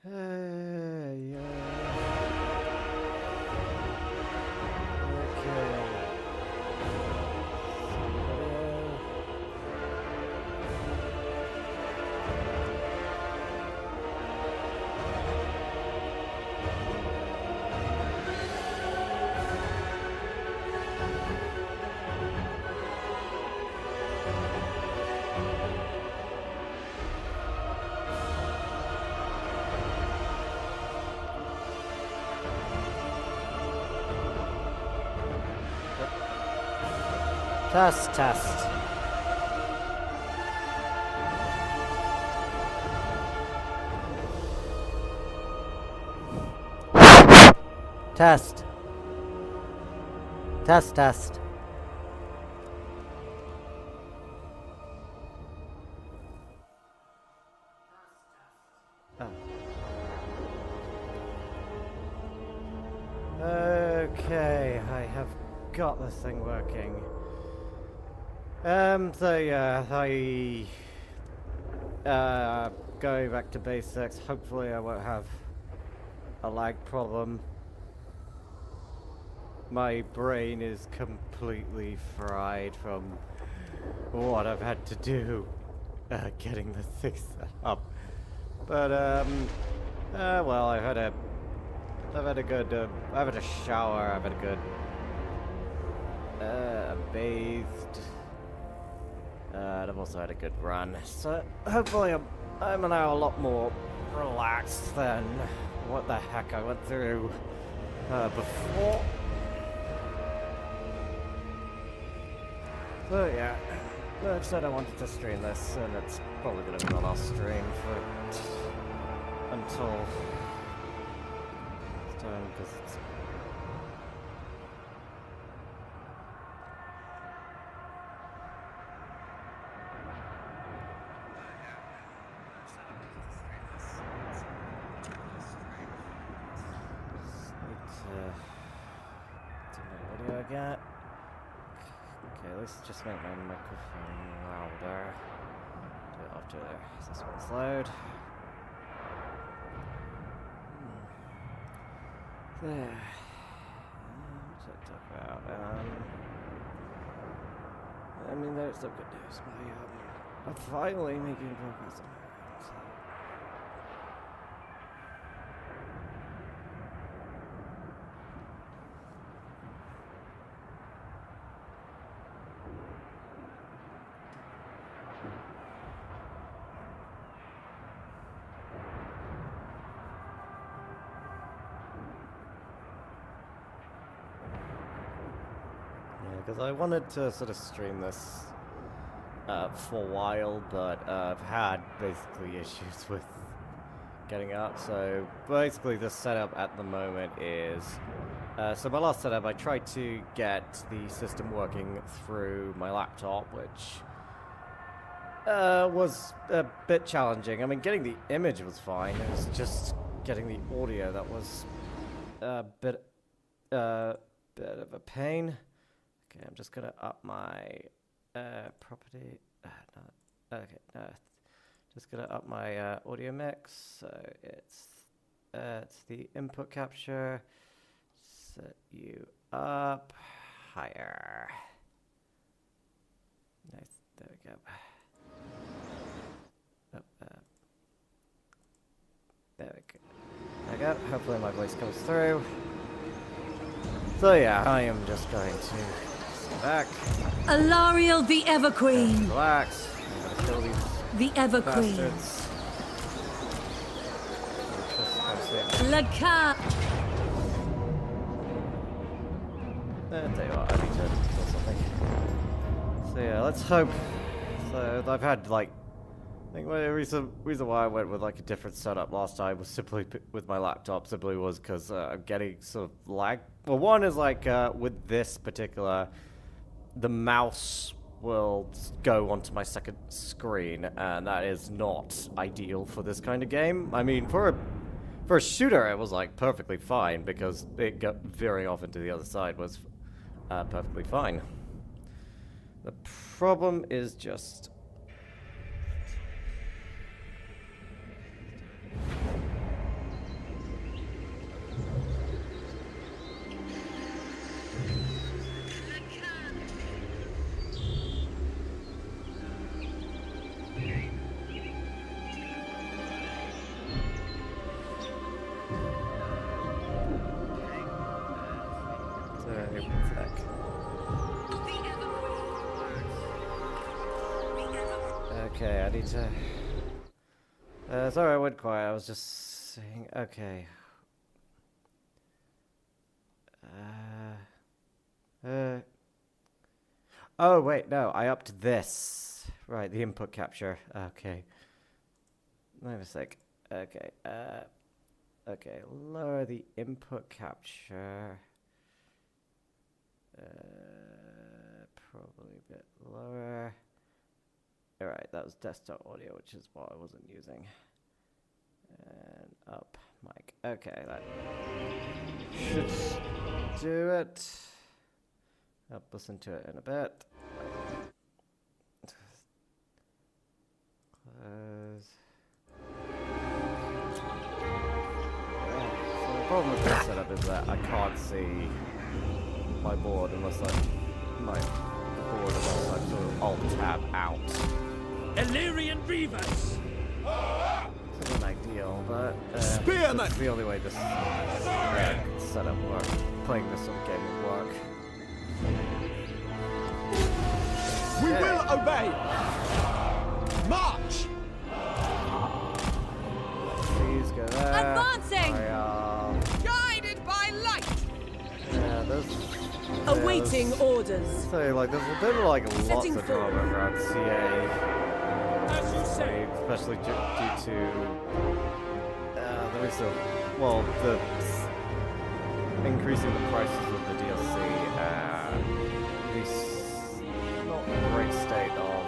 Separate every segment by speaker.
Speaker 1: Yeah. Okay. Test. Test. Oh. Okay, I have got this thing working. So yeah, going back to basics, hopefully I won't have a lag problem. My brain is completely fried from what I've had to do getting the thing set up. But well, I've had a shower, I've had a good bathed, and I've also had a good run. So hopefully I'm now a lot more relaxed than what the heck I went through before. So yeah, like I said, I wanted to stream this, and it's probably going to be my last stream until this time, because it's what do I got? Okay, let's just make my microphone louder. Do it after there. This one's loud. There. What should I talk about? I mean, there's some good news. I'm finally making progress on it. So. Because I wanted to sort of stream this for a while, but I've had basically issues with getting up. So basically the setup at the moment is, so my last setup, I tried to get the system working through my laptop, which was a bit challenging. I mean, getting the image was fine, it was just getting the audio that was a bit of a pain. Okay, I'm just gonna up my property. Just gonna up my audio mix. So it's the input capture. Set you up higher. Nice. There we go. There we go. There we go. Hopefully my voice comes through. So yeah, I am just going to back.
Speaker 2: Alariel the Everqueen.
Speaker 1: Relax. I'm gonna kill these
Speaker 2: The Everqueen.
Speaker 1: bastards.
Speaker 2: Laka.
Speaker 1: Tell you what, I need to kill something. So yeah, let's hope. So I've had like, I think the reason why I went with like a different setup last time was simply with my laptop. Simply was because I'm getting sort of lag. Well, one is like with this particular, the mouse will go onto my second screen, and that is not ideal for this kind of game. I mean, for a shooter, it was like perfectly fine because it got veering off into the other side was perfectly fine. The problem is just Okay, I need to... sorry I went quiet, I was just saying... Okay. Oh, wait, no, I upped this. Right, the input capture. Okay. Wait a sec. Okay, okay, lower the input capture. Probably a bit lower. Alright, that was desktop audio, which is what I wasn't using. And up mic. Okay, that should do it. I'll listen to it in a bit. Close. So the problem with this setup is that I can't see my board unless I sort of alt-tab out.
Speaker 3: Illyrian Reavers!
Speaker 1: It's not ideal, but
Speaker 3: Spearman!
Speaker 1: it's the only way this setup works. Playing this sort of game will work.
Speaker 3: We will obey! March!
Speaker 1: Please go there.
Speaker 2: Advancing!
Speaker 3: Guided by light!
Speaker 1: Yeah, there's...
Speaker 2: Awaiting orders.
Speaker 1: So, like, there's a bit of, like, lots
Speaker 2: Setting
Speaker 1: of drama around CA.
Speaker 3: As you say.
Speaker 1: Especially due to... there is a... Well, the... Increasing the prices of the DLC and the not great state of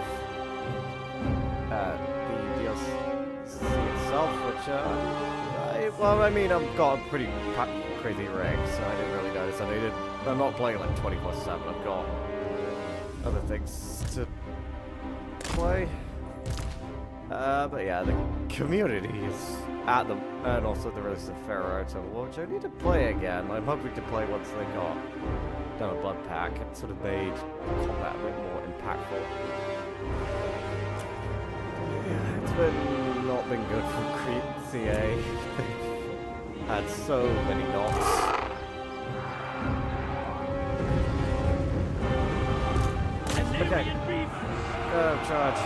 Speaker 1: the DLC itself, which, well, I mean, I've got a pretty crazy rig, so I didn't really notice. I'm not playing like 24/7. I've got other things to play. But yeah, the community is at them, and also the release of Pharaoh Total War, which I need to play again. I'm hoping to play once they got done a blood pack. It sort of made combat a bit more impactful. Yeah, it's not been good for CA. They've had so many knocks. Okay. Go, charge.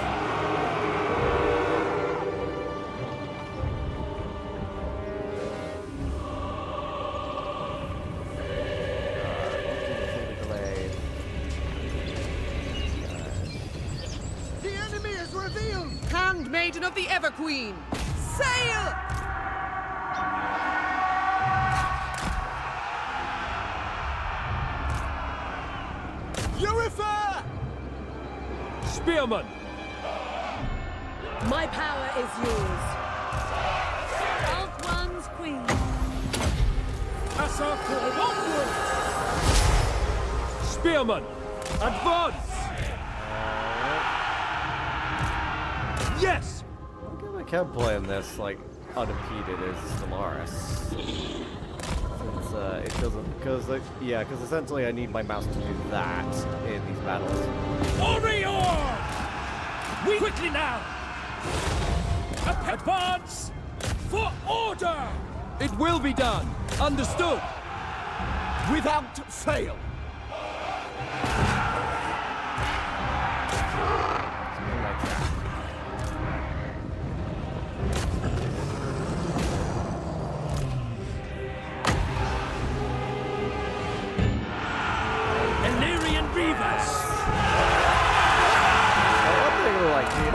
Speaker 4: Handmaiden of the Everqueen! Sail!
Speaker 3: Urifer! Spearman!
Speaker 2: My power is yours. Alt one's queen.
Speaker 3: Assa onward! Spearman! Advance! Yes!
Speaker 1: I can't play him this, like, unimpeded as Stellaris. Since, it doesn't, because, like, yeah, because essentially I need my mouse to do that in these battles.
Speaker 3: Warrior! We quickly now! Advance! For order! It will be done! Understood! Without fail!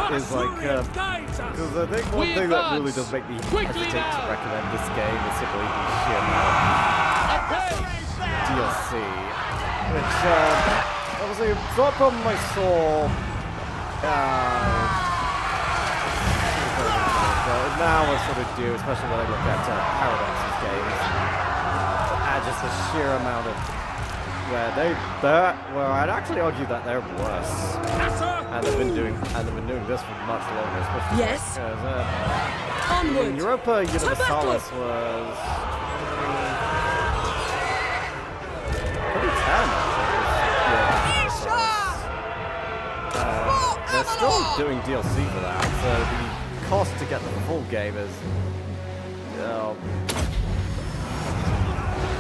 Speaker 1: Is like, because I think one thing that really does make me hesitate to recommend this game is simply the sheer amount of DLC, which, obviously, it's not a problem I saw, but now I sort of do, especially when I look at Paradox's games, and just the sheer amount of where I'd actually argue that they're worse. And they've been doing this for much longer, especially
Speaker 2: yes.
Speaker 1: Onward. In Europa Universalis was pretty they're still doing DLC for that, so the cost to get the full game is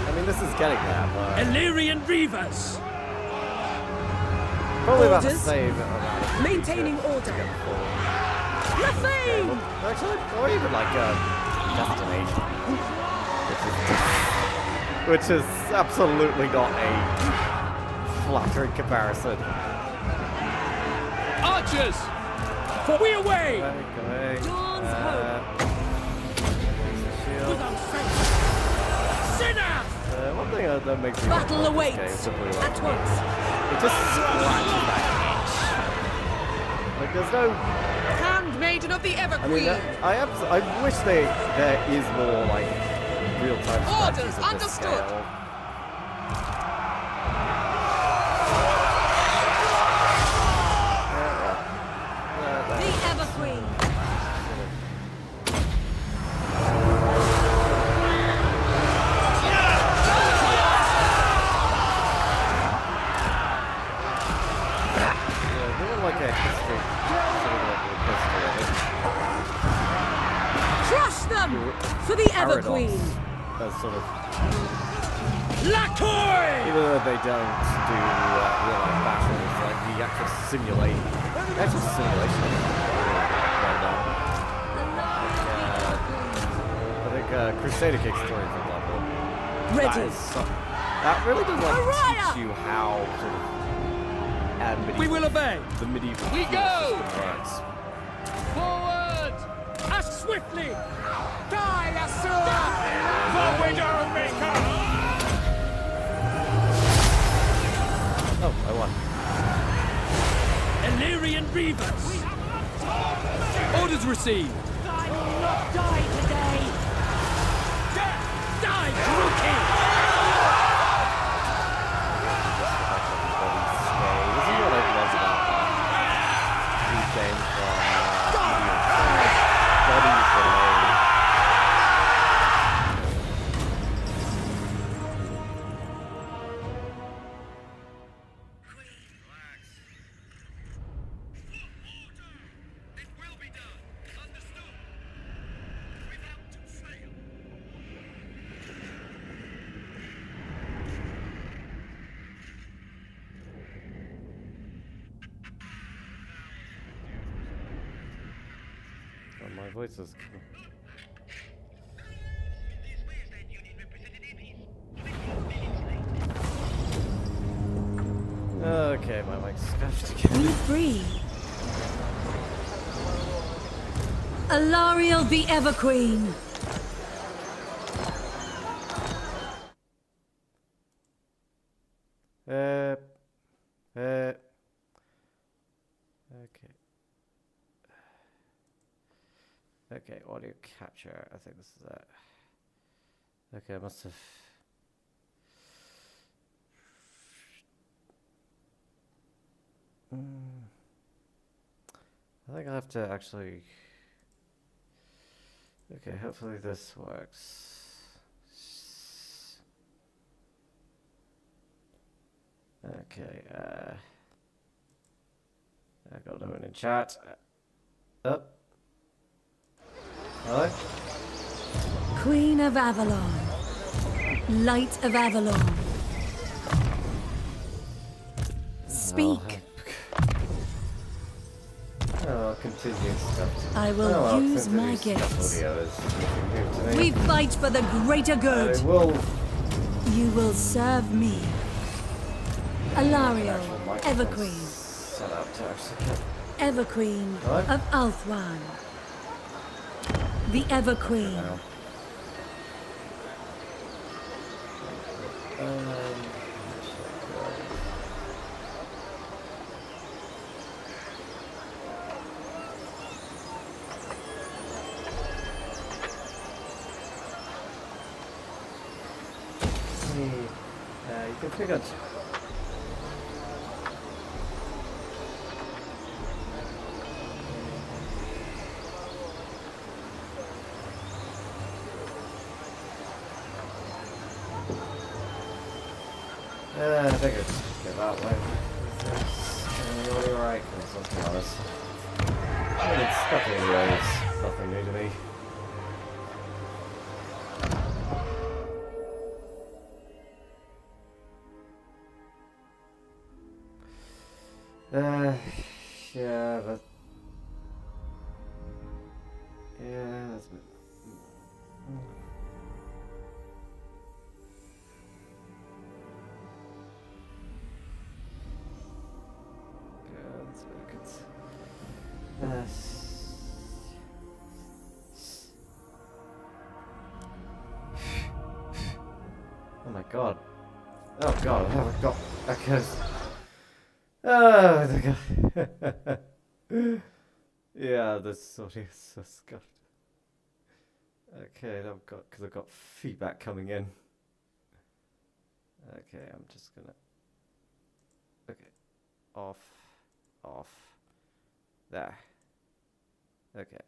Speaker 1: I mean, this is getting there, but...
Speaker 3: Illyrian Reavers!
Speaker 1: Probably about the
Speaker 4: Orders.
Speaker 1: same amount of
Speaker 4: Maintaining
Speaker 1: to
Speaker 4: order.
Speaker 1: get the full
Speaker 4: Lafayne!
Speaker 1: game. Actually, or even like Destination, which is absolutely not a flattering comparison.
Speaker 3: Archers! For we away!
Speaker 1: Okay.
Speaker 2: Dawn's hope.
Speaker 1: Shield.
Speaker 3: Without faith! Sinner!
Speaker 1: One thing that makes me
Speaker 4: Battle
Speaker 1: like
Speaker 4: awaits.
Speaker 1: this game simply like
Speaker 4: At once.
Speaker 1: it just scratches that itch. Like there's no.
Speaker 4: Handmaiden of the Ever
Speaker 1: I mean,
Speaker 4: Queen.
Speaker 1: I wish there is more like real time
Speaker 4: Orders
Speaker 1: strategies of this
Speaker 4: understood.
Speaker 1: scale.
Speaker 2: The Ever Queen.
Speaker 1: Like a history, sort of like a history.
Speaker 4: Crush them for the Ever
Speaker 1: Paradox
Speaker 4: Queen.
Speaker 1: as sort of,
Speaker 3: Lacoy!
Speaker 1: even though they don't do real life battles, like the actual simulation of it. Well done. I think Crusader King's story, for example,
Speaker 4: Ready.
Speaker 1: that really does like
Speaker 4: Araya!
Speaker 1: teach you how sort of
Speaker 3: We will obey!
Speaker 1: the medieval
Speaker 3: We
Speaker 1: feudal
Speaker 3: go!
Speaker 1: system works.
Speaker 3: Forward! Ask swiftly! Die, Asura! For Widowmaker!
Speaker 1: Oh, I won.
Speaker 3: Illyrian Reavers! Orders received!
Speaker 2: I will not die today.
Speaker 3: Die, rookie!
Speaker 1: This is what I've loved about these games from bodies relay.
Speaker 3: It will be done. Understood. Without fail.
Speaker 1: Oh, my voice is. Okay, my mic's scuffed again.
Speaker 2: Be free. Alariel the Ever Queen.
Speaker 1: Okay. Okay, audio capture. I think this is it. Okay, I must have. I think I have to actually. Okay, hopefully this works. Okay, I got no one in chat. Up. Hello?
Speaker 2: Queen of Avalon. Light of Avalon. Speak.
Speaker 1: Oh, continue stuff.
Speaker 2: I will
Speaker 1: Oh, I'll
Speaker 2: use
Speaker 1: continue
Speaker 2: my
Speaker 1: stuff
Speaker 2: gifts.
Speaker 1: audios.
Speaker 2: We fight for the greater
Speaker 1: I
Speaker 2: good.
Speaker 1: will.
Speaker 2: You will serve me. Alariel, Ever Queen.
Speaker 1: Set up to actually get.
Speaker 2: Ever Queen
Speaker 1: Hello?
Speaker 2: of Althwan. The Ever Queen.
Speaker 1: Now. You can pick up. I think I just get that way. You're right, let's be honest. I mean, it's stuff anyway, it's nothing new to me. that's a bit. Yeah, that's very good. Oh my god. Oh god, I haven't got. Okay. Oh my god. Yeah, this audio is so scuffed. Okay, because I've got feedback coming in. Okay, I'm just gonna. Okay, off. There. Okay.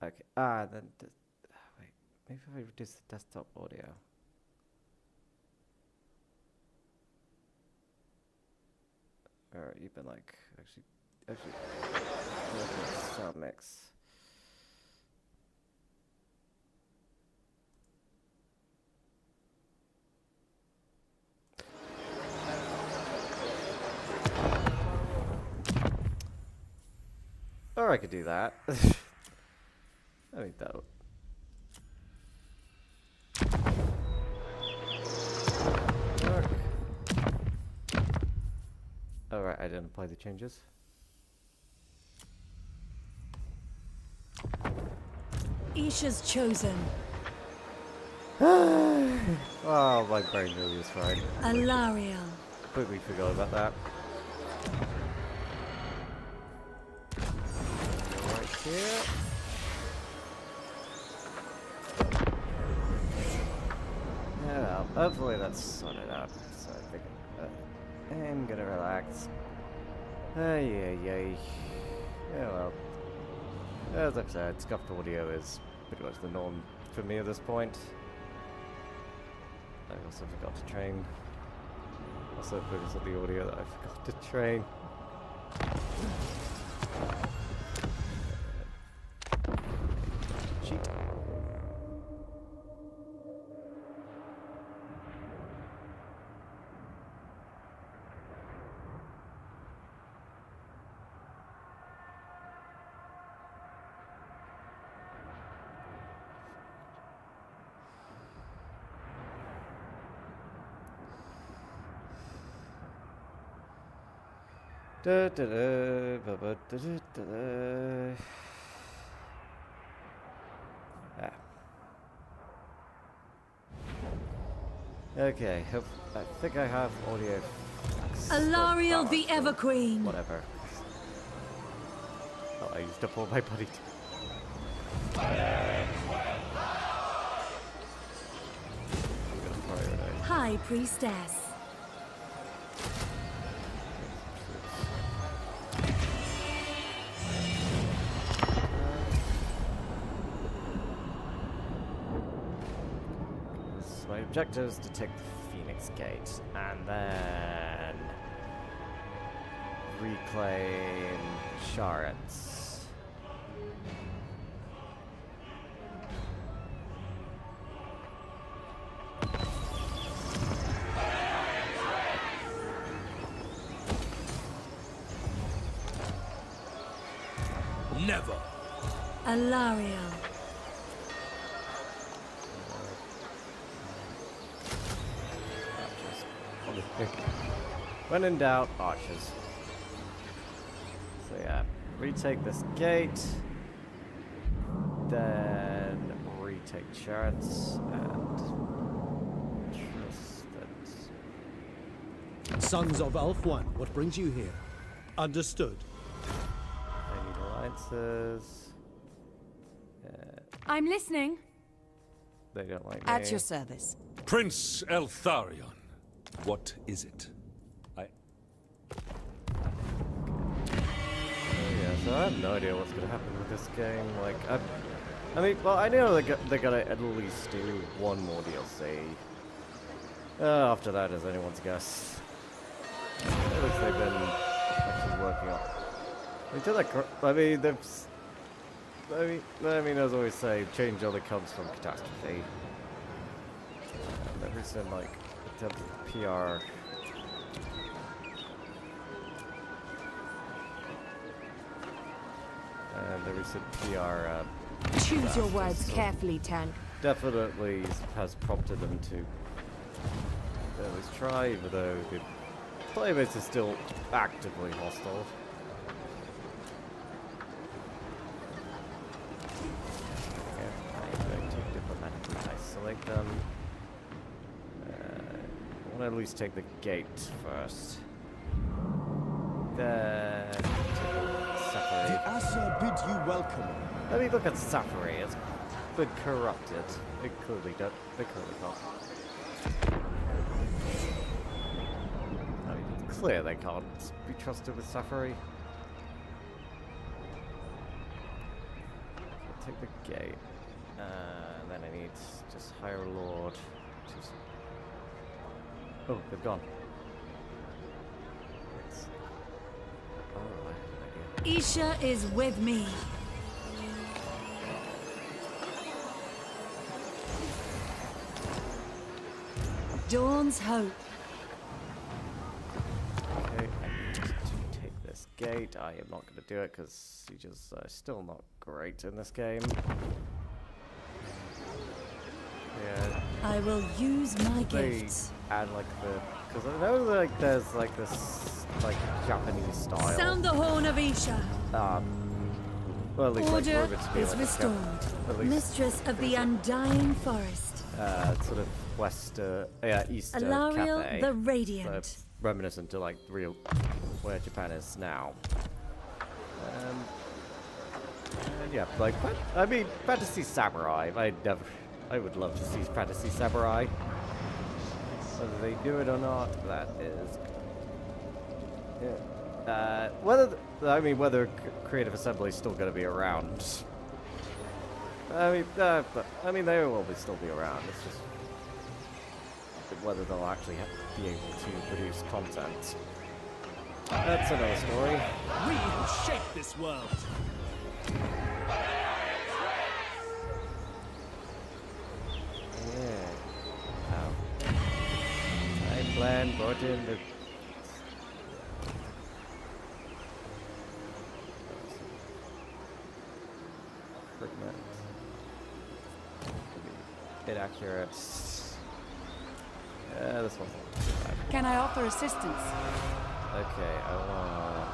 Speaker 1: Okay. Then. Wait, maybe if I reduce the desktop audio. Alright, you've been like actually sound mix. Or I could do that. I think that would work. Alright, I didn't apply the changes.
Speaker 2: Isha's chosen.
Speaker 1: Oh, my brain really is fried.
Speaker 2: Alariel.
Speaker 1: Completely forgot about that. Right here. Yeah, well, hopefully that's sorted out. So I think I'm gonna relax. Ay. Yeah, well. As I've said, scuffed audio is pretty much the norm for me at this point. I also forgot to train. Also because of the audio that I forgot to train. Cheat. Da, da, da, ba, ba, da, da, da, da. Ah. Okay, I think I have audio.
Speaker 2: Alariel the
Speaker 1: balanced, or
Speaker 2: Everqueen.
Speaker 1: Whatever. Oh, I used up all my buddy.
Speaker 2: High Priestess.
Speaker 1: My objective is to take the Phoenix Gate and then reclaim Charlottes.
Speaker 3: Never.
Speaker 2: Alariel.
Speaker 1: When in doubt, archers. So yeah, retake this gate, then retake charts and trust that
Speaker 5: Sons of Ulf-One, what brings you here? Understood.
Speaker 1: I need alliances.
Speaker 2: I'm listening.
Speaker 1: They don't like
Speaker 4: At
Speaker 1: me.
Speaker 4: your service.
Speaker 3: Prince Eltharion. What is it?
Speaker 1: Yeah, so I have no idea what's gonna happen with this game. Like, I mean, well, I know they're gonna at least do one more DLC. After that is anyone's guess. At least they've been actually working on. I mean, they've. I mean, as I always say, change only comes from catastrophe. Ever since, like, in terms of PR. And the recent PR
Speaker 2: Choose your words carefully, Tank.
Speaker 1: Definitely has prompted them to at least try, even though the player base is still actively hostile. Okay, I'm going to diplomatically isolate them. I want to at least take the gate first. Then Safari.
Speaker 5: The Asa bid you welcome.
Speaker 1: Let me look at Safari. It's been corrupted. They clearly don't. They clearly can't. I mean, it's clear they can't be trusted with Safari. So take the gate. And then I need to just hire a lord. Oh, they've gone. Oh, I have an idea.
Speaker 2: Isha is with me. Dawn's hope.
Speaker 1: Okay, I need to take this gate. I am not going to do it because sieges are still not great in this game. Yeah,
Speaker 2: I will use my
Speaker 1: they
Speaker 2: gifts.
Speaker 1: add like the, because I know like there's like this like Japanese style.
Speaker 2: Sound the horn of Isha.
Speaker 1: Well, at least like
Speaker 2: Order
Speaker 1: rumored to be
Speaker 2: is
Speaker 1: like a
Speaker 2: restored.
Speaker 1: at least
Speaker 2: Mistress of the undying forest.
Speaker 1: sort of Easter
Speaker 2: Alariel
Speaker 1: cafe.
Speaker 2: the Radiant.
Speaker 1: So reminiscent to like real where Japan is now. And yeah, like I mean, fantasy samurai. I would love to see fantasy samurai. Whether they do it or not, that is. Yeah. Whether Creative Assembly is still going to be around. I mean, they will still be around. It's just whether they'll actually be able to produce content. That's another story.
Speaker 5: We will shape this world.
Speaker 1: Yeah. I plan brought in the. Recruitment. Inaccurate. This one's not too bad.
Speaker 2: Can I offer assistance?
Speaker 1: Okay, I want.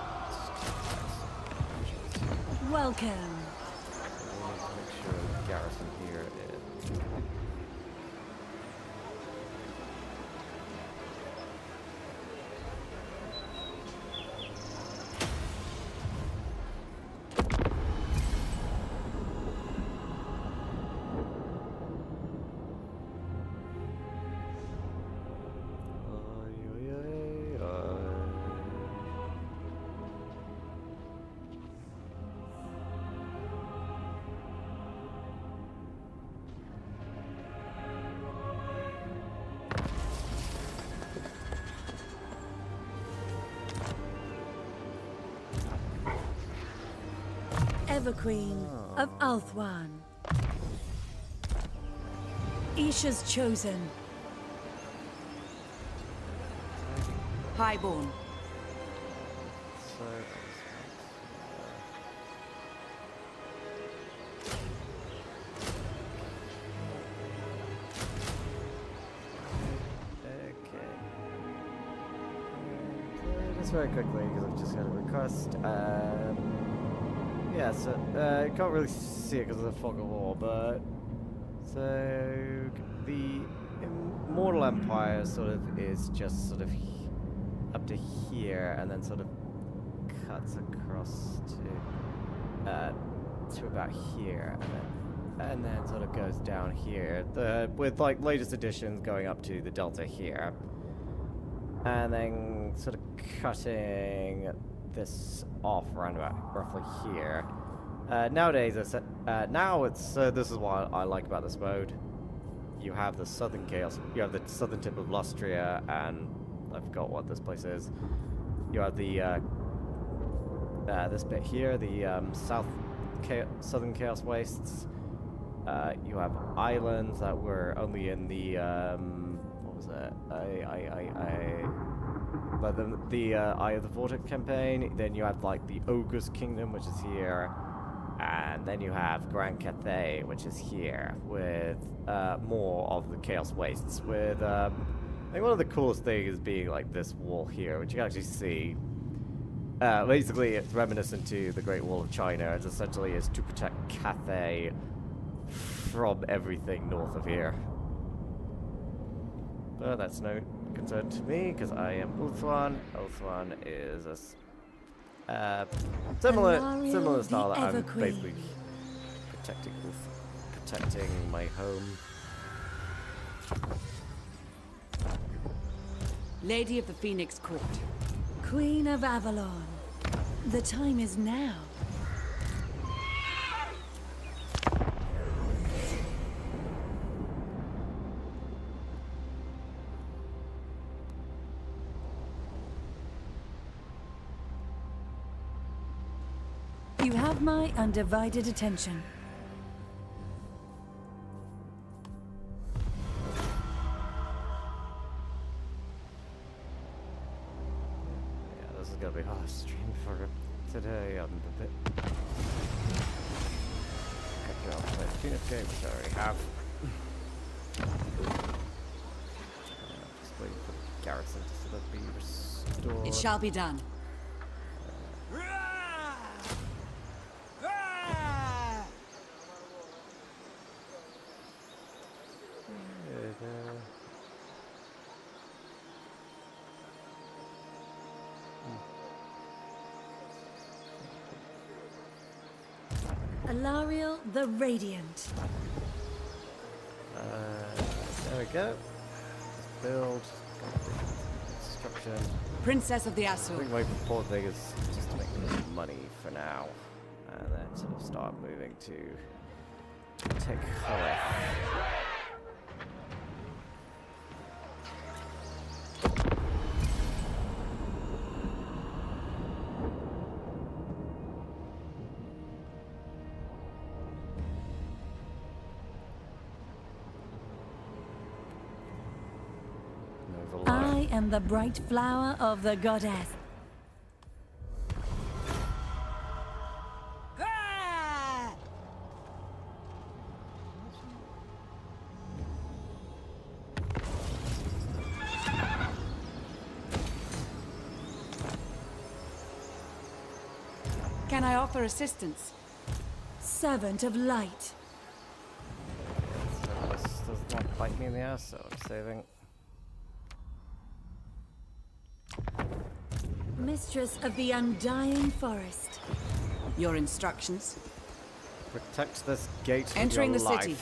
Speaker 2: Welcome.
Speaker 1: I want to make sure the garrison here is.
Speaker 2: Everqueen of Althwan. Isha's chosen. Highborn.
Speaker 1: So okay. Just very quickly, because I've just got a request. Yeah, so you can't really see it because of the fog of war, but so the Immortal Empire sort of is just sort of up to here, and then sort of cuts across to about here, and then sort of goes down here. With like latest editions going up to the delta here, and then sort of cutting this off around about roughly here. Nowadays, now it's this is what I like about this mode. You have the southern chaos. You have the southern tip of Lustria, and I forgot what this place is. You have the this bit here, the southern chaos wastes. You have islands that were only in the what was it? But the Eye of the Vortex campaign. Then you have like the Ogre's Kingdom, which is here. And then you have Grand Cathay, which is here, with more of the Chaos Wastes. With, I think one of the coolest things is being like this wall here, which you can actually see. Basically, it's reminiscent to the Great Wall of China. It's essentially is to protect Cathay from everything north of here. But that's no concern to me, because I am Ulthuan. Ulthuan is a similar style that I'm basically protecting my home.
Speaker 4: Lady of the Phoenix Court.
Speaker 2: Queen of Avalon. The time is now. You have my undivided attention.
Speaker 1: Yeah, this is gonna be hard stream for today. I'm a bit. Catch up with Phoenix Gate, which I already have. Just waiting for the garrison to sort of be restored.
Speaker 4: It shall be done.
Speaker 2: Alariel the Radiant.
Speaker 1: There we go. Just build. Construction.
Speaker 4: Princess of the
Speaker 1: I
Speaker 4: Azul.
Speaker 1: think my important thing is just to make a little money for now. And then sort of start moving to take Khalif.
Speaker 2: I am the bright flower of the goddess.
Speaker 4: Can I offer assistance?
Speaker 2: Servant of light.
Speaker 1: This does not bite me in the ass, so I'm saving.
Speaker 2: Mistress of the undying forest.
Speaker 4: Your instructions?
Speaker 1: Protect this gate with
Speaker 4: Entering
Speaker 1: your
Speaker 4: the
Speaker 1: life.
Speaker 4: city.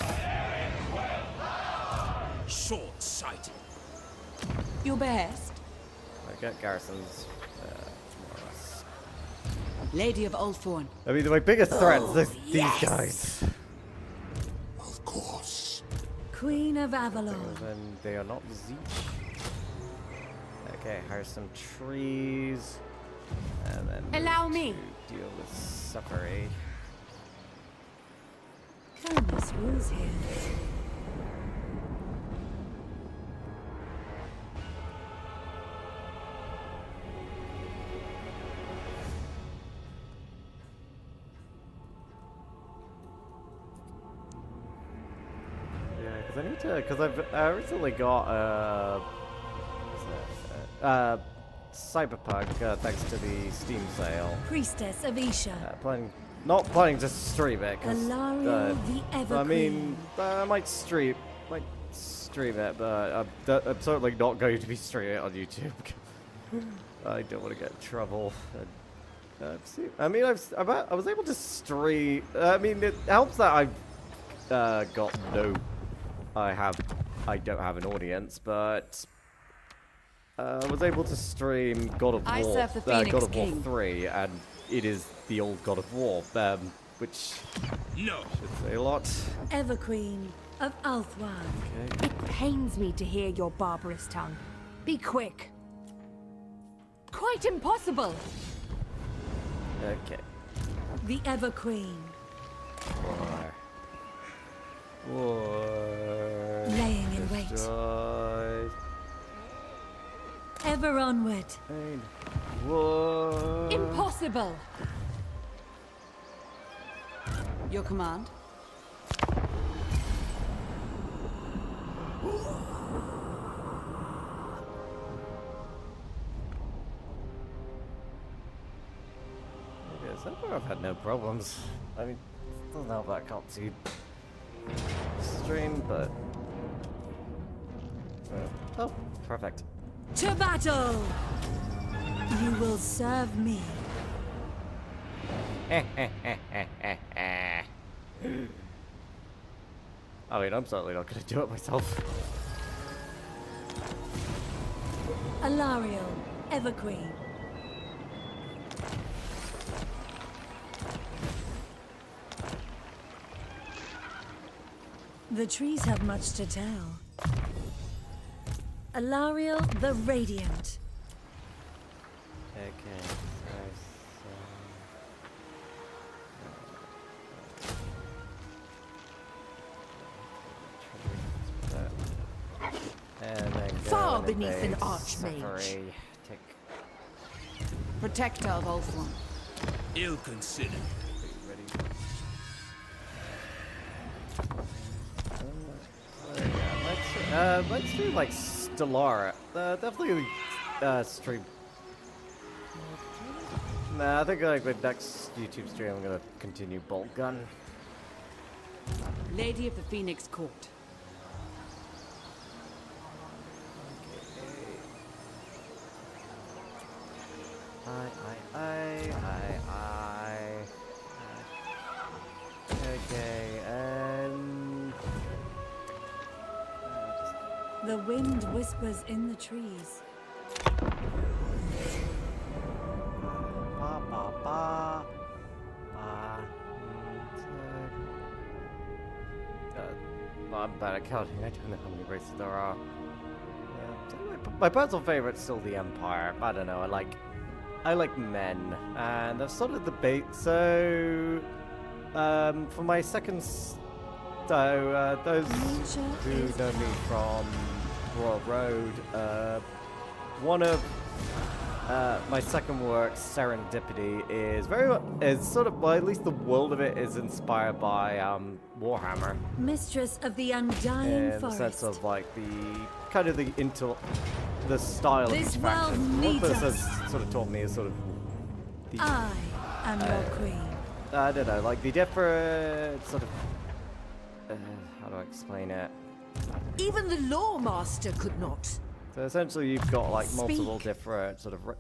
Speaker 3: Short-sighted.
Speaker 4: Your behest?
Speaker 1: I get garrisons, more or less.
Speaker 4: Lady of Ulthuan.
Speaker 1: I mean, my biggest threats is these
Speaker 2: yes.
Speaker 1: guys.
Speaker 3: Of course.
Speaker 2: Queen of Avalon.
Speaker 1: And then they are not Zeech. Okay, here's some trees. And then
Speaker 2: Allow
Speaker 1: move
Speaker 2: me.
Speaker 1: to deal with Suffery.
Speaker 2: Kindness rules here.
Speaker 1: Yeah, because I need to, because I've recently got Cyberpunk thanks to the Steam sale.
Speaker 2: Priestess of Isha.
Speaker 1: Not planning to stream it because
Speaker 2: Alariel the Everqueen.
Speaker 1: I mean I might stream it, but I'm certainly not going to be streaming it on YouTube. I don't want to get in trouble. I mean, I was able to stream. I mean, it helps that I've I don't have an audience, but I was able to stream God of
Speaker 4: I
Speaker 1: War,
Speaker 4: serve the Phoenix
Speaker 1: God of War
Speaker 4: King.
Speaker 1: 3, and it is the old God of War, which
Speaker 3: No.
Speaker 1: should say a lot.
Speaker 2: Everqueen of Ulthuan.
Speaker 1: Okay.
Speaker 6: It pains me to hear your barbarous tongue. Be quick. Quite impossible.
Speaker 1: Okay.
Speaker 2: The Everqueen.
Speaker 1: War.
Speaker 2: Laying in wait.
Speaker 1: Destroy.
Speaker 2: Ever onward.
Speaker 1: And war.
Speaker 6: Impossible.
Speaker 4: Your command?
Speaker 1: Yeah, so far I've had no problems. I mean, doesn't help that I can't see stream, but oh, perfect.
Speaker 6: To battle! You will serve me.
Speaker 1: I mean, I'm certainly not going to do it myself.
Speaker 6: Alario, Everqueen. The trees have much to tell. Alario the Radiant.
Speaker 1: Okay, and then go
Speaker 4: Far
Speaker 1: and
Speaker 4: beneath an
Speaker 1: invade
Speaker 4: archmage.
Speaker 1: Safari. Take
Speaker 4: Protector of Ulthuan.
Speaker 3: Ill considered.
Speaker 1: ready. Let's do like Stellara. Definitely stream. Nah, I think like the next YouTube stream I'm gonna continue Bolt Gun.
Speaker 4: Lady of the Phoenix Court.
Speaker 1: I. Okay, and
Speaker 6: The wind whispers in the trees.
Speaker 1: ba ba ba. I'm bad at counting. I don't know how many races there are. My personal favorite's still the Empire. I don't know. I like men, and I've sort of debate. So, for my second, those who know me from Royal Road, one of my second work, Serendipity, is sort of, well, at least the world of it is inspired by Warhammer.
Speaker 6: Mistress of the Undying
Speaker 1: In the
Speaker 6: Forest.
Speaker 1: sense of like the style
Speaker 6: This
Speaker 1: of each
Speaker 6: world
Speaker 1: faction. What
Speaker 6: needs
Speaker 1: this
Speaker 6: us.
Speaker 1: has sort of taught me is sort of the
Speaker 6: I am your queen.
Speaker 1: I don't know, like the different sort of how do I explain it?
Speaker 4: Even the Lawmaster could not.
Speaker 1: So essentially, you've got like multiple
Speaker 4: Speak.
Speaker 1: different sort of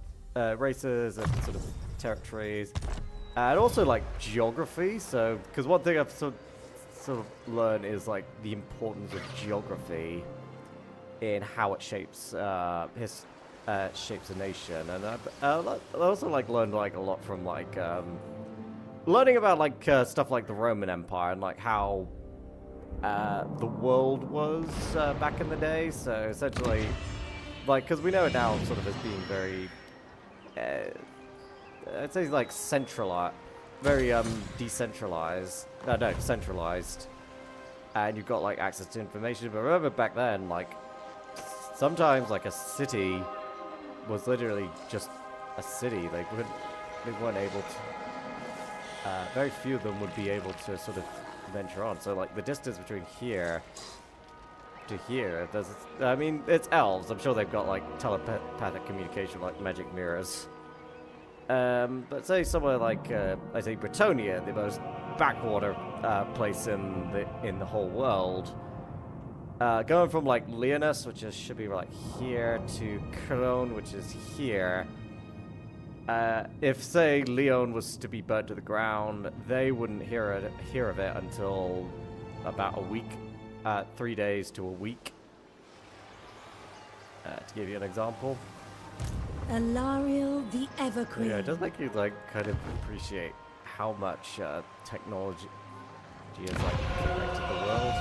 Speaker 1: races and sort of territories, and also like geography. So, because one thing I've sort of learned is like the importance of geography in how it shapes shapes a nation, and I also like learned like a lot from like learning about like stuff like the Roman Empire and like how the world was back in the day. So essentially, like, because we know it now sort of as being very, I'd say like centralized, very decentralized. No, centralized. And you've got like access to information. But remember back then, like sometimes like a city was literally just a city. They weren't able to. Very few of them would be able to sort of venture on. So like the distance between here to here, I mean, it's elves. I'm sure they've got like telepathic communication, like magic mirrors. But say somewhere like I say Bretonia, the most backwater place in the whole world. Going from like Leonis, which should be like here, to Cologne, which is here. If say Leon was to be burnt to the ground, they wouldn't hear of it until about a week, 3 days to a week. To give you an example.
Speaker 6: Alario the Everqueen.
Speaker 1: Yeah, it does make you like kind of appreciate how much technology is like connected to the world.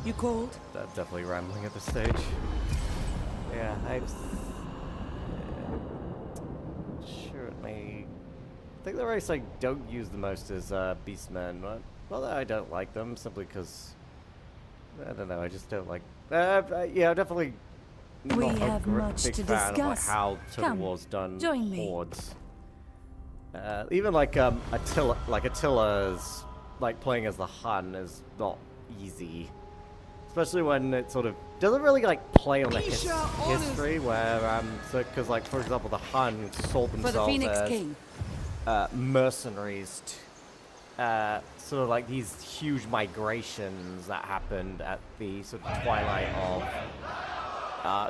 Speaker 4: You called?
Speaker 1: That's definitely rambling at this stage. Yeah, sure it may. I think the race I don't use the most is Beastmen. But not that I don't like them, simply because I don't know. I just don't like. Yeah, definitely.
Speaker 6: We
Speaker 1: Not a
Speaker 6: have much
Speaker 1: big
Speaker 6: to
Speaker 1: fan of, like,
Speaker 6: discuss.
Speaker 1: how Total
Speaker 6: Come,
Speaker 1: War's done
Speaker 6: join me.
Speaker 1: hordes. Even like Attila's like playing as the Hun is not easy, especially when it sort of doesn't really like play on the history where so because like for example the Hun sold
Speaker 2: For the
Speaker 1: themselves
Speaker 2: Phoenix
Speaker 1: as
Speaker 2: King.
Speaker 1: mercenaries, sort of like these huge migrations that happened at the sort of twilight of,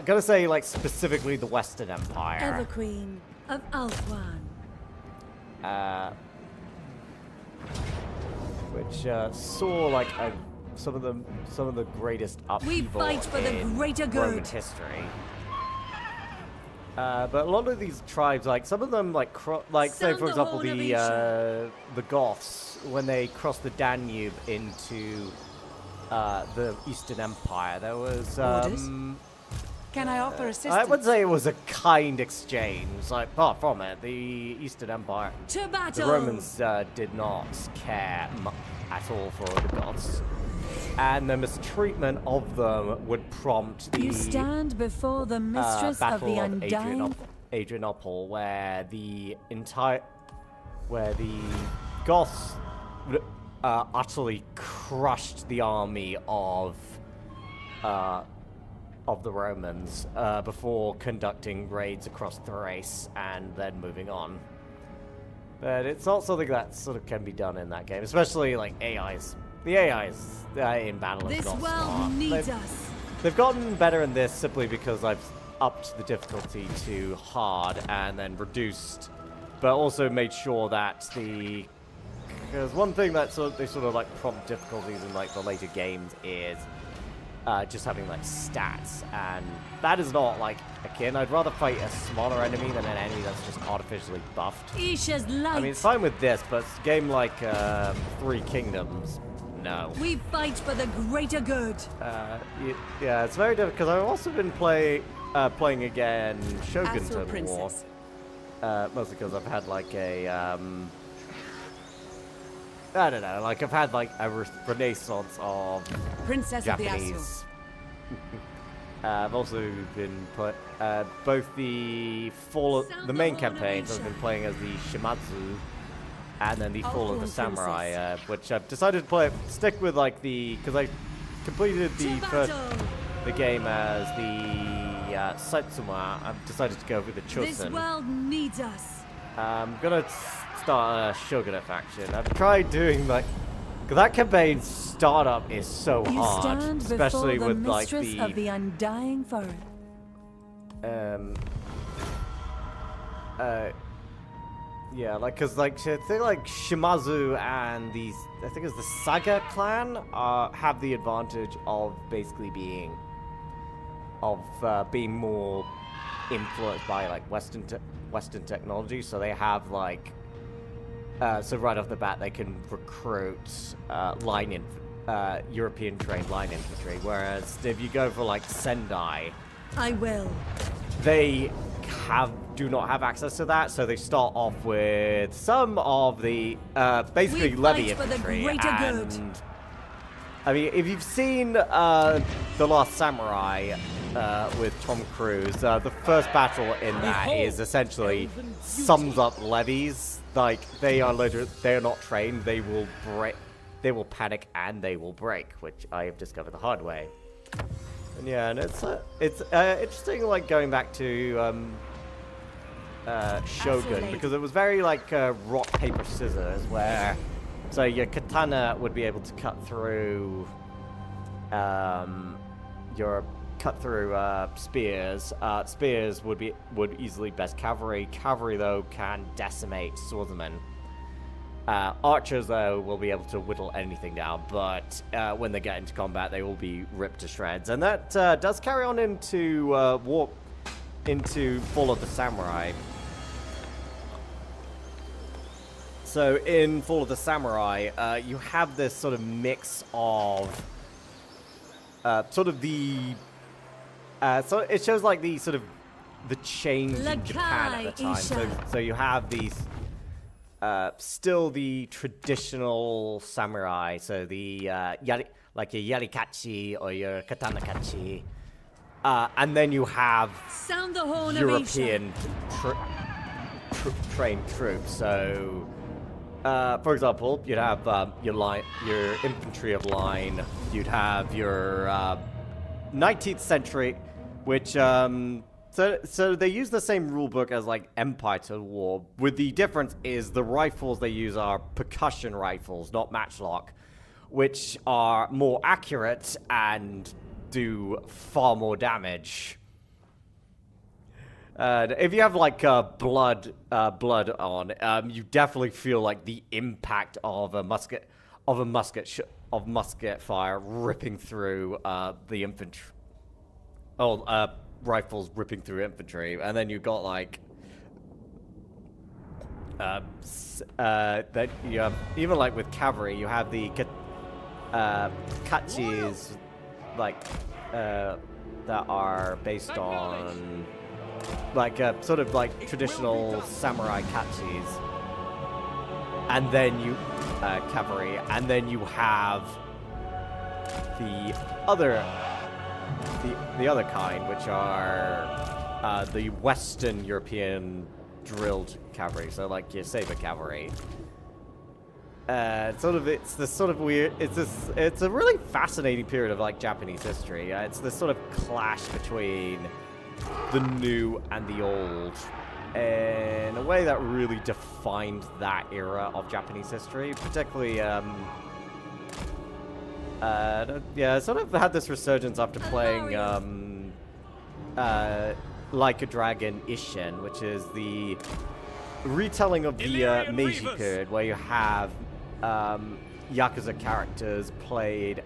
Speaker 1: gotta say like specifically the Western Empire.
Speaker 2: Everqueen of Alfwan.
Speaker 1: Which saw like some of the greatest upheaval
Speaker 2: fight for the
Speaker 1: in
Speaker 2: greater
Speaker 1: Roman
Speaker 2: good.
Speaker 1: history. But a lot of these tribes, like some of them, like say
Speaker 2: Sound
Speaker 1: for
Speaker 2: the
Speaker 1: example
Speaker 2: horn of Isha.
Speaker 1: the Goths, when they crossed the Danube into the Eastern Empire, there was
Speaker 2: Orders? Can I offer assistance?
Speaker 1: I would say it was a kind exchange. Like apart from it, the Eastern Empire,
Speaker 2: To
Speaker 1: the
Speaker 2: battle.
Speaker 1: Romans did not care at all for the Goths, and the mistreatment of them would prompt the
Speaker 2: You stand before the mistress of
Speaker 1: Battle
Speaker 2: the
Speaker 1: of
Speaker 2: Undying.
Speaker 1: Adrianople, where the Goths utterly crushed the army of the Romans before conducting raids across Thrace and then moving on. But it's not something that sort of can be done in that game, especially like AIs. The AIs in battle is
Speaker 2: This
Speaker 1: not
Speaker 2: world
Speaker 1: smart.
Speaker 2: needs us.
Speaker 1: They've gotten better in this simply because I've upped the difficulty to hard and then reduced, but also made sure that because one thing that they sort of like prompt difficulties in like the later games is just having like stats, and that is not like akin. I'd rather fight a smaller enemy than an enemy that's just artificially buffed.
Speaker 2: Isha's light.
Speaker 1: I mean, it's fine with this, but a game like Three Kingdoms, no.
Speaker 2: We fight for the greater good.
Speaker 1: Yeah, it's very difficult because I've also been playing again Shogun
Speaker 2: As your
Speaker 1: Total War,
Speaker 2: princess.
Speaker 1: mostly because I've had like a I don't know, like I've had like a renaissance of
Speaker 2: Princess of the Azure.
Speaker 1: Japanese. I've also been both the
Speaker 2: Sound
Speaker 1: the
Speaker 2: the
Speaker 1: main
Speaker 2: horn of
Speaker 1: campaigns. I've
Speaker 2: Isha.
Speaker 1: been playing as the Shimatsu, and then the Fall of the
Speaker 2: Alphorn
Speaker 1: Samurai,
Speaker 2: Princess.
Speaker 1: which I've decided to stick with like because I completed the
Speaker 2: To
Speaker 1: first
Speaker 2: battle.
Speaker 1: the game as the Satsuma. I've decided to go with the
Speaker 2: This
Speaker 1: Chosen.
Speaker 2: world needs us.
Speaker 1: I'm gonna start a Shogunate faction. I've tried doing like, cause that campaign startup is so
Speaker 2: You
Speaker 1: hard,
Speaker 2: stand
Speaker 1: especially
Speaker 2: before the
Speaker 1: with like
Speaker 2: mistress of the Undying Forest.
Speaker 1: Yeah, like, cause like I think like Shimazu and these, I think it's the Saga clan, have the advantage of basically being more influenced by like Western technology. So they have like, so right off the bat they can recruit European trained line infantry. Whereas if you go for like Sendai,
Speaker 2: I will.
Speaker 1: they do not have access to that, so they start off with some of the basically
Speaker 2: We
Speaker 1: levy
Speaker 2: fight for the
Speaker 1: infantry.
Speaker 2: greater good.
Speaker 1: And I mean, if you've seen The Last Samurai with Tom Cruise, the first battle in that is essentially sums up levies. Like they are not trained. They will break. They will panic and they will break, which I have discovered the hard way. And yeah, and it's interesting, like going back to Shogun, because it was very like rock paper scissors, where so your katana would be able to cut through spears. Spears would easily best cavalry. Cavalry though can decimate swordsmen. Archers, though, will be able to whittle anything down, but when they get into combat, they will be ripped to shreds. And that does carry on into Fall of the Samurai. So in Fall of the Samurai, you have this sort of mix of so it shows like the sort of the change in Japan at the time. So you have these. Still the traditional samurai, so the like your yarikachi or your katanakachi, and then you have
Speaker 2: Sound the horn of
Speaker 1: European trained troops. So, for example, you'd have your infantry of line. You'd have your 19th century, which so they use the same rulebook as like Empire Total War. With the difference is the rifles they use are percussion rifles, not matchlock, which are more accurate and do far more damage. If you have like blood on, you definitely feel like the impact of a musket fire ripping through the infantry. Rifles ripping through infantry, and then you've got like that you have even like with cavalry, you have the kachis like that are based on like sort of like traditional samurai kachis, and then you cavalry, and then you have the other kind, which are the Western European drilled cavalry, so like your saber cavalry. It's this sort of weird. It's a really fascinating period of like Japanese history. It's this sort of clash between the new and the old, in a way that really defined that era of Japanese history, particularly. I sort of had this resurgence after playing Like a Dragon Ishin, which is the retelling of the Meiji period, where you have Yakuza characters playing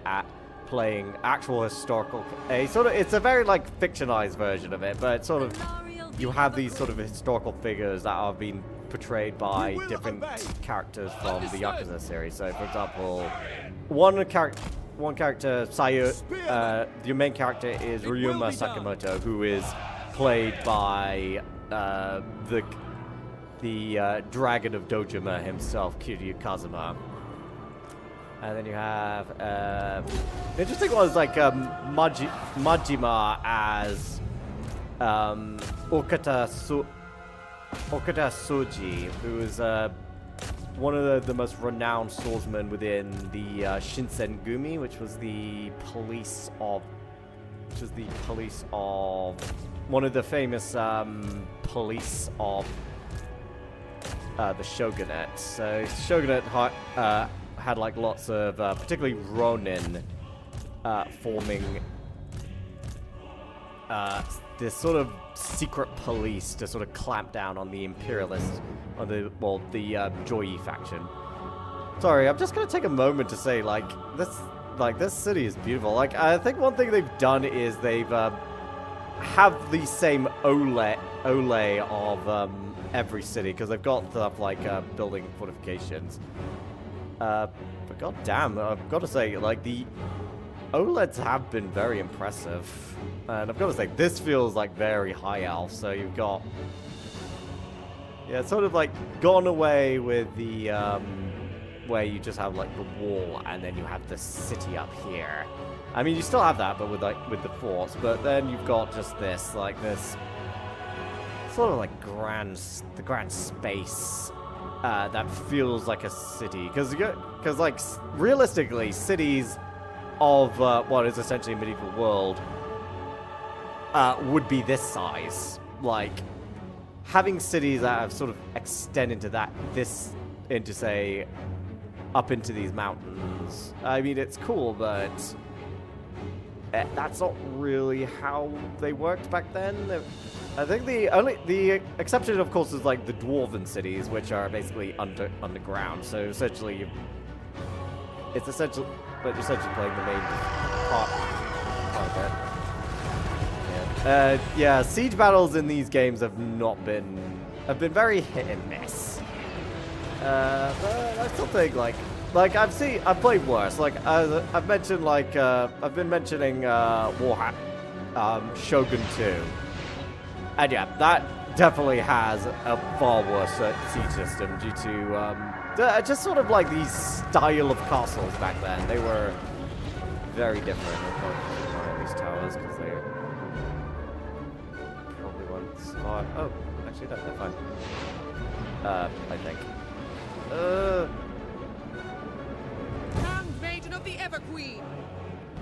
Speaker 1: actual historical. It's a very like fictionalized version of it, but it's sort of you have these sort of historical figures that are being portrayed by different characters from the Yakuza series. So, for example, one character, Sayu, your main character is Ryuma Sakamoto, who is played by the Dragon of Dojima himself, Kiryu Kazuma. And then you have the interesting one is like Majima as Okata Soji, who is one of the most renowned swordsmen within the Shinsengumi, which was the police of one of the famous police of the shogunate. So shogunate had like lots of particularly Ronin forming this sort of secret police to sort of clamp down on the imperialists, on the Joyi faction. Sorry, I'm just gonna take a moment to say this city is beautiful. Like, I think one thing they've done is they've have the same ole of every city, because they've got stuff like building fortifications. But goddamn, I've got to say, like, the OLEDs have been very impressive. And I've got to say, this feels like very high elf. So you've got, yeah, it's sort of like gone away with the where you just have like the wall and then you have the city up here. I mean, you still have that, but with the forts. But then you've got just this, like this sort of like the grand space that feels like a city. Because like realistically, cities of what is essentially a medieval world would be this size. Like having cities that have sort of extend into say up into these mountains. I mean, it's cool, but that's not really how they worked back then. I think the exception, of course, is like the dwarven cities, which are basically underground. So essentially, you're essentially playing the main part of it. Yeah, siege battles in these games have been very hit and miss. But I still think like I've played worse. Like I've mentioned I've been mentioning Warhammer, Shogun 2, and yeah, that definitely has a far worse siege system due to just sort of like these style of castles back then. They were very different. Of these towers because they probably won't survive. Oh, actually, they're fine. I think.
Speaker 4: Handmaiden of the Everqueen.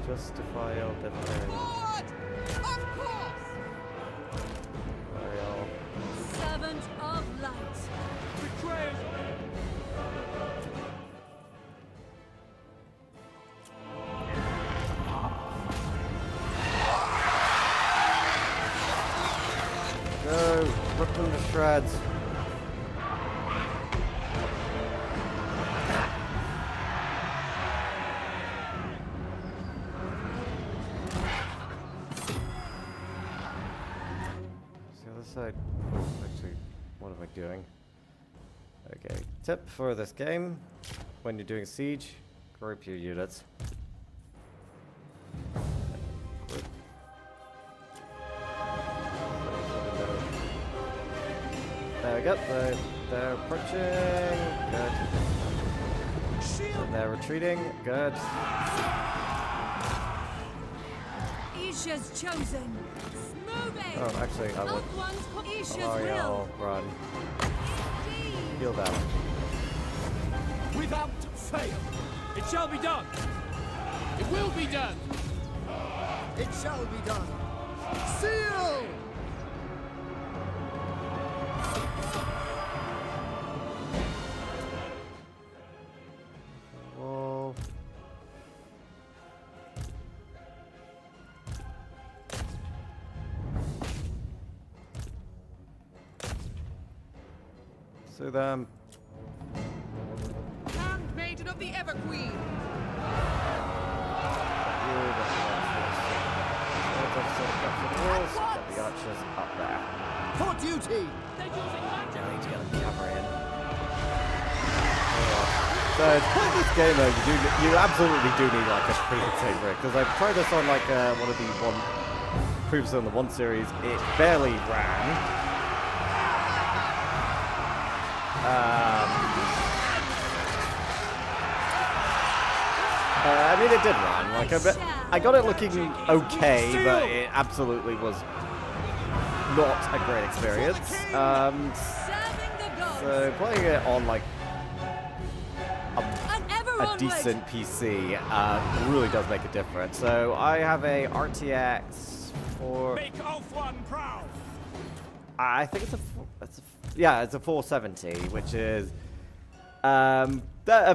Speaker 1: Justify all different.
Speaker 4: Forward! Of course!
Speaker 2: Servant of light.
Speaker 3: Betrayers!
Speaker 1: Go! Rip them to shreds. The other side. Actually, what am I doing? Okay, tip for this game: when you're doing siege, group your units. Group. There we go. They're approaching. Good. And they're retreating. Good.
Speaker 2: Isha's chosen. Moving.
Speaker 1: Oh, actually, I would
Speaker 2: Elf ones Isha's
Speaker 1: allow
Speaker 2: will.
Speaker 1: y'all run.
Speaker 2: Indeed.
Speaker 1: Heal them.
Speaker 3: Without fail! It shall be done! It will be done!
Speaker 5: It shall be done. Seal!
Speaker 1: Whoa. See them.
Speaker 4: Handmaiden of the Everqueen.
Speaker 1: Get the archers up there.
Speaker 5: For duty!
Speaker 3: They're using magic!
Speaker 1: I need to get the cavalry in. So to play this game though, you absolutely do need like a pre-save rig, because I tried this on like one of the previously on the 1 series. It barely ran. I mean, it did run. Like I got it looking okay, but it absolutely was not a great experience.
Speaker 2: Serving the gods.
Speaker 1: So playing it on like
Speaker 2: And ever
Speaker 1: a
Speaker 2: onward.
Speaker 1: decent PC really does make a difference. So I have a RTX for
Speaker 3: Make Elf One proud!
Speaker 1: I think it's a 470, which is a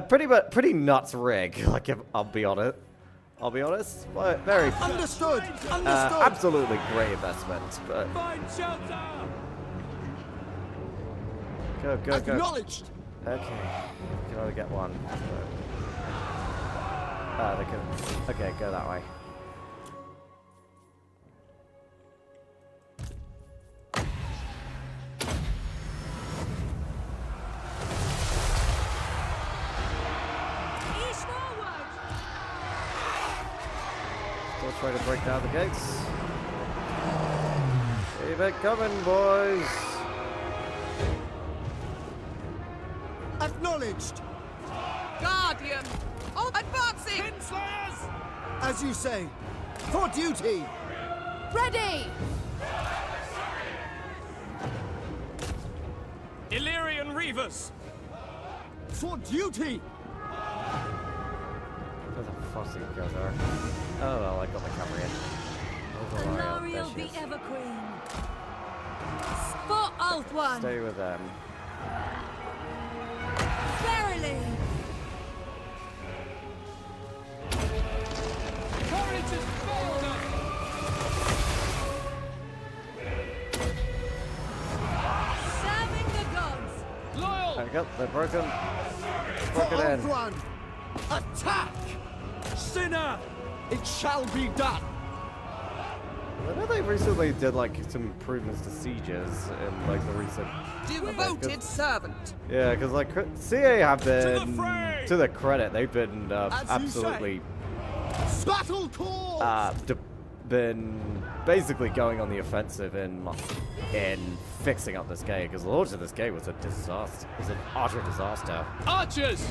Speaker 1: pretty nuts rig. Like I'll be honest, but very
Speaker 5: Understood! Understood!
Speaker 1: absolutely great investment. But
Speaker 3: Find shelter!
Speaker 1: go.
Speaker 5: Acknowledged!
Speaker 1: Okay, you can only get one. They can. Okay, go that way.
Speaker 2: East forward.
Speaker 1: Still trying to break down the gates. Keep it coming, boys.
Speaker 5: Acknowledged!
Speaker 4: Guardian. Oh, advancing!
Speaker 3: Kinslayers!
Speaker 5: As you say. For duty!
Speaker 6: Ready!
Speaker 3: Illyrian Reavers!
Speaker 5: For duty!
Speaker 1: Where the fussy guys are. Oh well, I got my cavalry in. Those are my
Speaker 2: Alariel the
Speaker 1: ambitious.
Speaker 2: Everqueen. For Alt One.
Speaker 1: Stay with them.
Speaker 2: Verily.
Speaker 3: Courage has failed us!
Speaker 2: Serving the gods.
Speaker 3: Loyal!
Speaker 1: There we go, they're broken.
Speaker 5: For
Speaker 1: Broken in.
Speaker 5: Old One! Attack!
Speaker 3: Sinner!
Speaker 5: It shall be done!
Speaker 1: I know they recently did like some improvements to sieges in like the recent.
Speaker 4: Devoted servant.
Speaker 1: Yeah, because like CA have been,
Speaker 3: fray!
Speaker 1: to their credit, they've been
Speaker 5: As you
Speaker 1: absolutely
Speaker 5: Battle call!
Speaker 1: been basically going on the offensive in fixing up this game, because the launch of this game was a disaster. It was an utter disaster,
Speaker 3: Archers!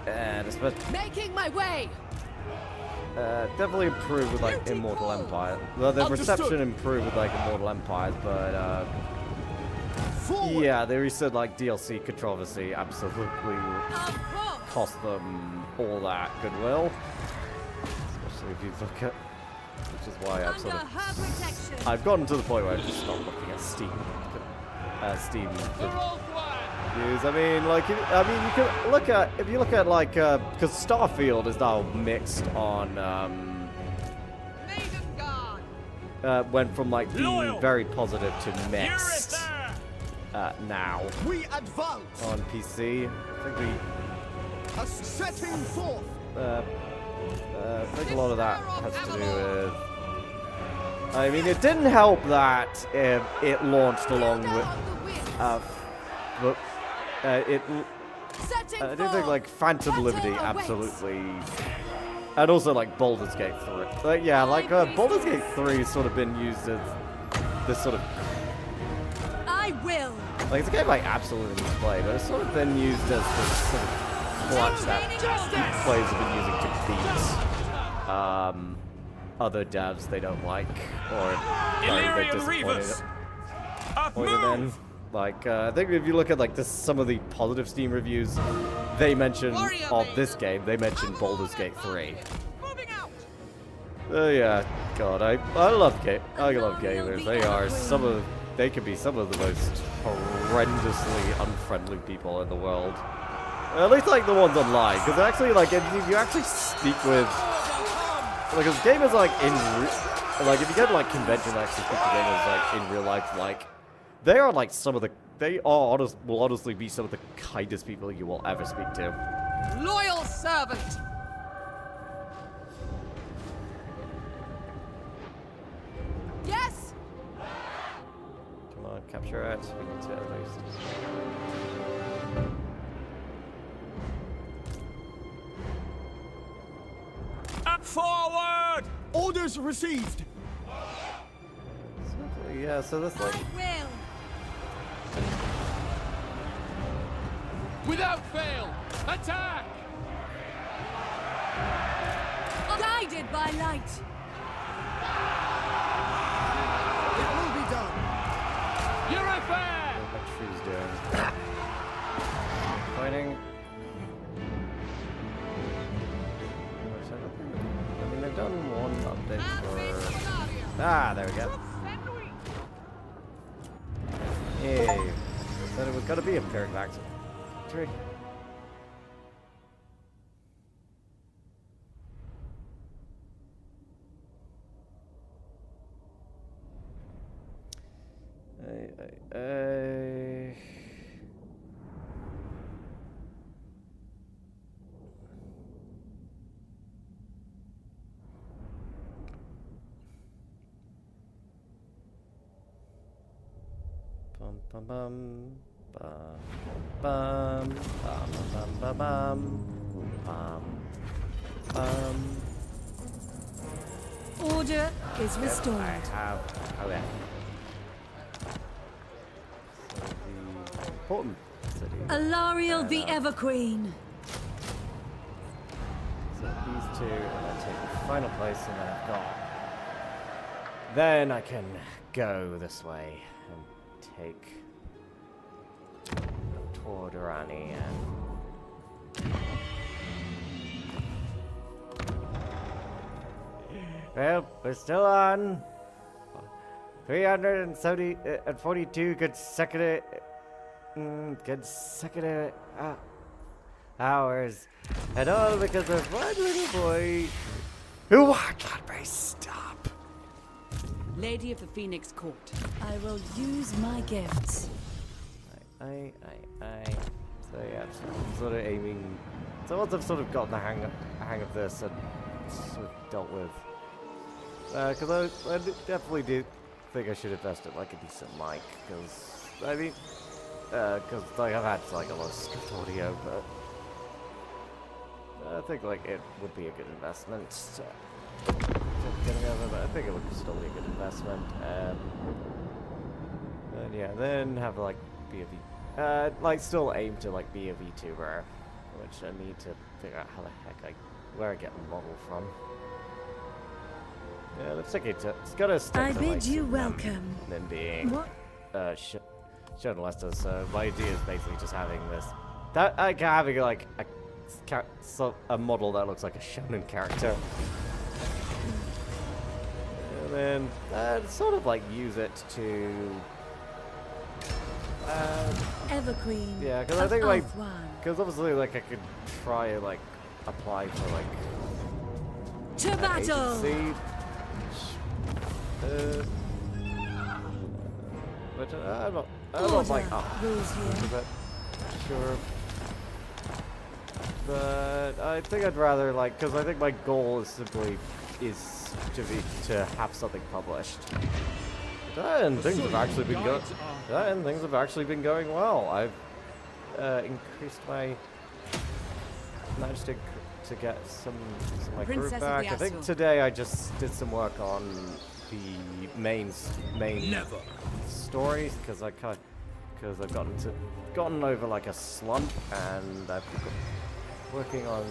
Speaker 1: and especially
Speaker 6: Making my way!
Speaker 1: definitely improved with like Immortal Empire. Well, the
Speaker 5: Understood.
Speaker 1: reception improved with like Immortal Empires, but
Speaker 7: Forward!
Speaker 1: Yeah, they said like DLC controversy absolutely
Speaker 4: Of course.
Speaker 1: cost them all that goodwill. Especially if you look at, which is why I've
Speaker 2: Under
Speaker 1: sort
Speaker 2: her
Speaker 1: of,
Speaker 2: protection.
Speaker 1: I've gotten to the point where I've just stopped looking at Steam reviews. I mean, like, you can look at, if you look at like, because Starfield is now mixed on,
Speaker 4: Maiden Guard.
Speaker 1: went from like being
Speaker 3: Loyal.
Speaker 1: very positive to mixed now
Speaker 7: We advance!
Speaker 1: on PC. I think we.
Speaker 7: A setting forth!
Speaker 1: I think a lot of that has to do with. I mean, it didn't help that it launched along with. But it.
Speaker 6: Setting
Speaker 1: I do think like Phantom
Speaker 6: Battle
Speaker 1: Liberty
Speaker 6: awaits.
Speaker 1: absolutely, and also like Baldur's Gate 3. Like yeah, like Baldur's Gate 3 has sort of been used as this sort of
Speaker 6: I will.
Speaker 1: like it's a game I absolutely need to play, but it's sort of been used as this sort of clutch that players have been using to beat other devs they don't like or are a bit disappointed in. Like I think if you look at like some of the positive Steam reviews, they mention of this game, they mention Baldur's Gate 3.
Speaker 4: Moving out.
Speaker 1: Yeah, God, I love gamers. They can be some of the most horrendously unfriendly people in the world. At least like the ones online, because actually like if you actually speak with, like as gamers like like if you go to like conventions and actually speak to gamers like in real life, like they are like will honestly be some of the kindest people you will ever speak to.
Speaker 4: Loyal servant. Yes.
Speaker 1: Come on, capture it. We need to at least.
Speaker 3: Forward!
Speaker 7: Orders received!
Speaker 1: Yeah, so that's like.
Speaker 2: I will.
Speaker 3: Without fail! Attack!
Speaker 2: Guided by light.
Speaker 7: It will be done!
Speaker 3: Your affair!
Speaker 1: What she's doing. Fighting. I mean, they've done one update for. Ah, there we go. Yay. Said it was gonna be a pairing back to 3. Bum bum bum bum bum bum bum bum bum.
Speaker 6: Order is
Speaker 1: Yep,
Speaker 6: restored.
Speaker 1: I have. Oh yeah. So the important city.
Speaker 6: Alariel the Ever Queen.
Speaker 1: So these two, and I take the final place, and then I've got. Then I can go this way and take toward Irani and. Well, we're still on. 342 consecutive hours, and all because of one little boy who won't let me stop.
Speaker 2: Lady of the Phoenix Court.
Speaker 6: I will use my gifts.
Speaker 1: I. So yeah, I'm sort of aiming. So once I've sort of gotten the hang of this and sort of dealt with, because I definitely do think I should invest in like a decent mic, because I mean, because like I've had like a lot of scuffed audio, but I think like it would be a good investment. Getting over, but I think it would still be a good investment. And yeah, then have like be a like still aim to like be a VTuber, which I need to figure out how the heck where I get the model from. Yeah, let's stick it to. It's gotta stick
Speaker 6: I
Speaker 1: to
Speaker 6: bid
Speaker 1: like
Speaker 6: you
Speaker 1: some
Speaker 6: welcome.
Speaker 1: than being
Speaker 6: What?
Speaker 1: Shonen Lester, so my idea is basically just having this, having like a model that looks like a shonen character, and then sort of like use it to.
Speaker 2: Everqueen.
Speaker 1: Yeah, because I
Speaker 2: of
Speaker 1: think like,
Speaker 2: Ulthuan.
Speaker 1: because obviously like I could try like apply for like
Speaker 2: To battle!
Speaker 1: agency. But I'm not like
Speaker 2: rules here.
Speaker 1: but sure. But I think I'd rather like, because I think my goal is simply to have something published. And things have actually been going. And things have actually been going well. I've increased my managed to get some of my group
Speaker 4: Princess of
Speaker 1: back.
Speaker 4: the
Speaker 1: I think
Speaker 4: Azul.
Speaker 1: today I just did some work on the main stories because I've gotten over like a slump, and I've been working on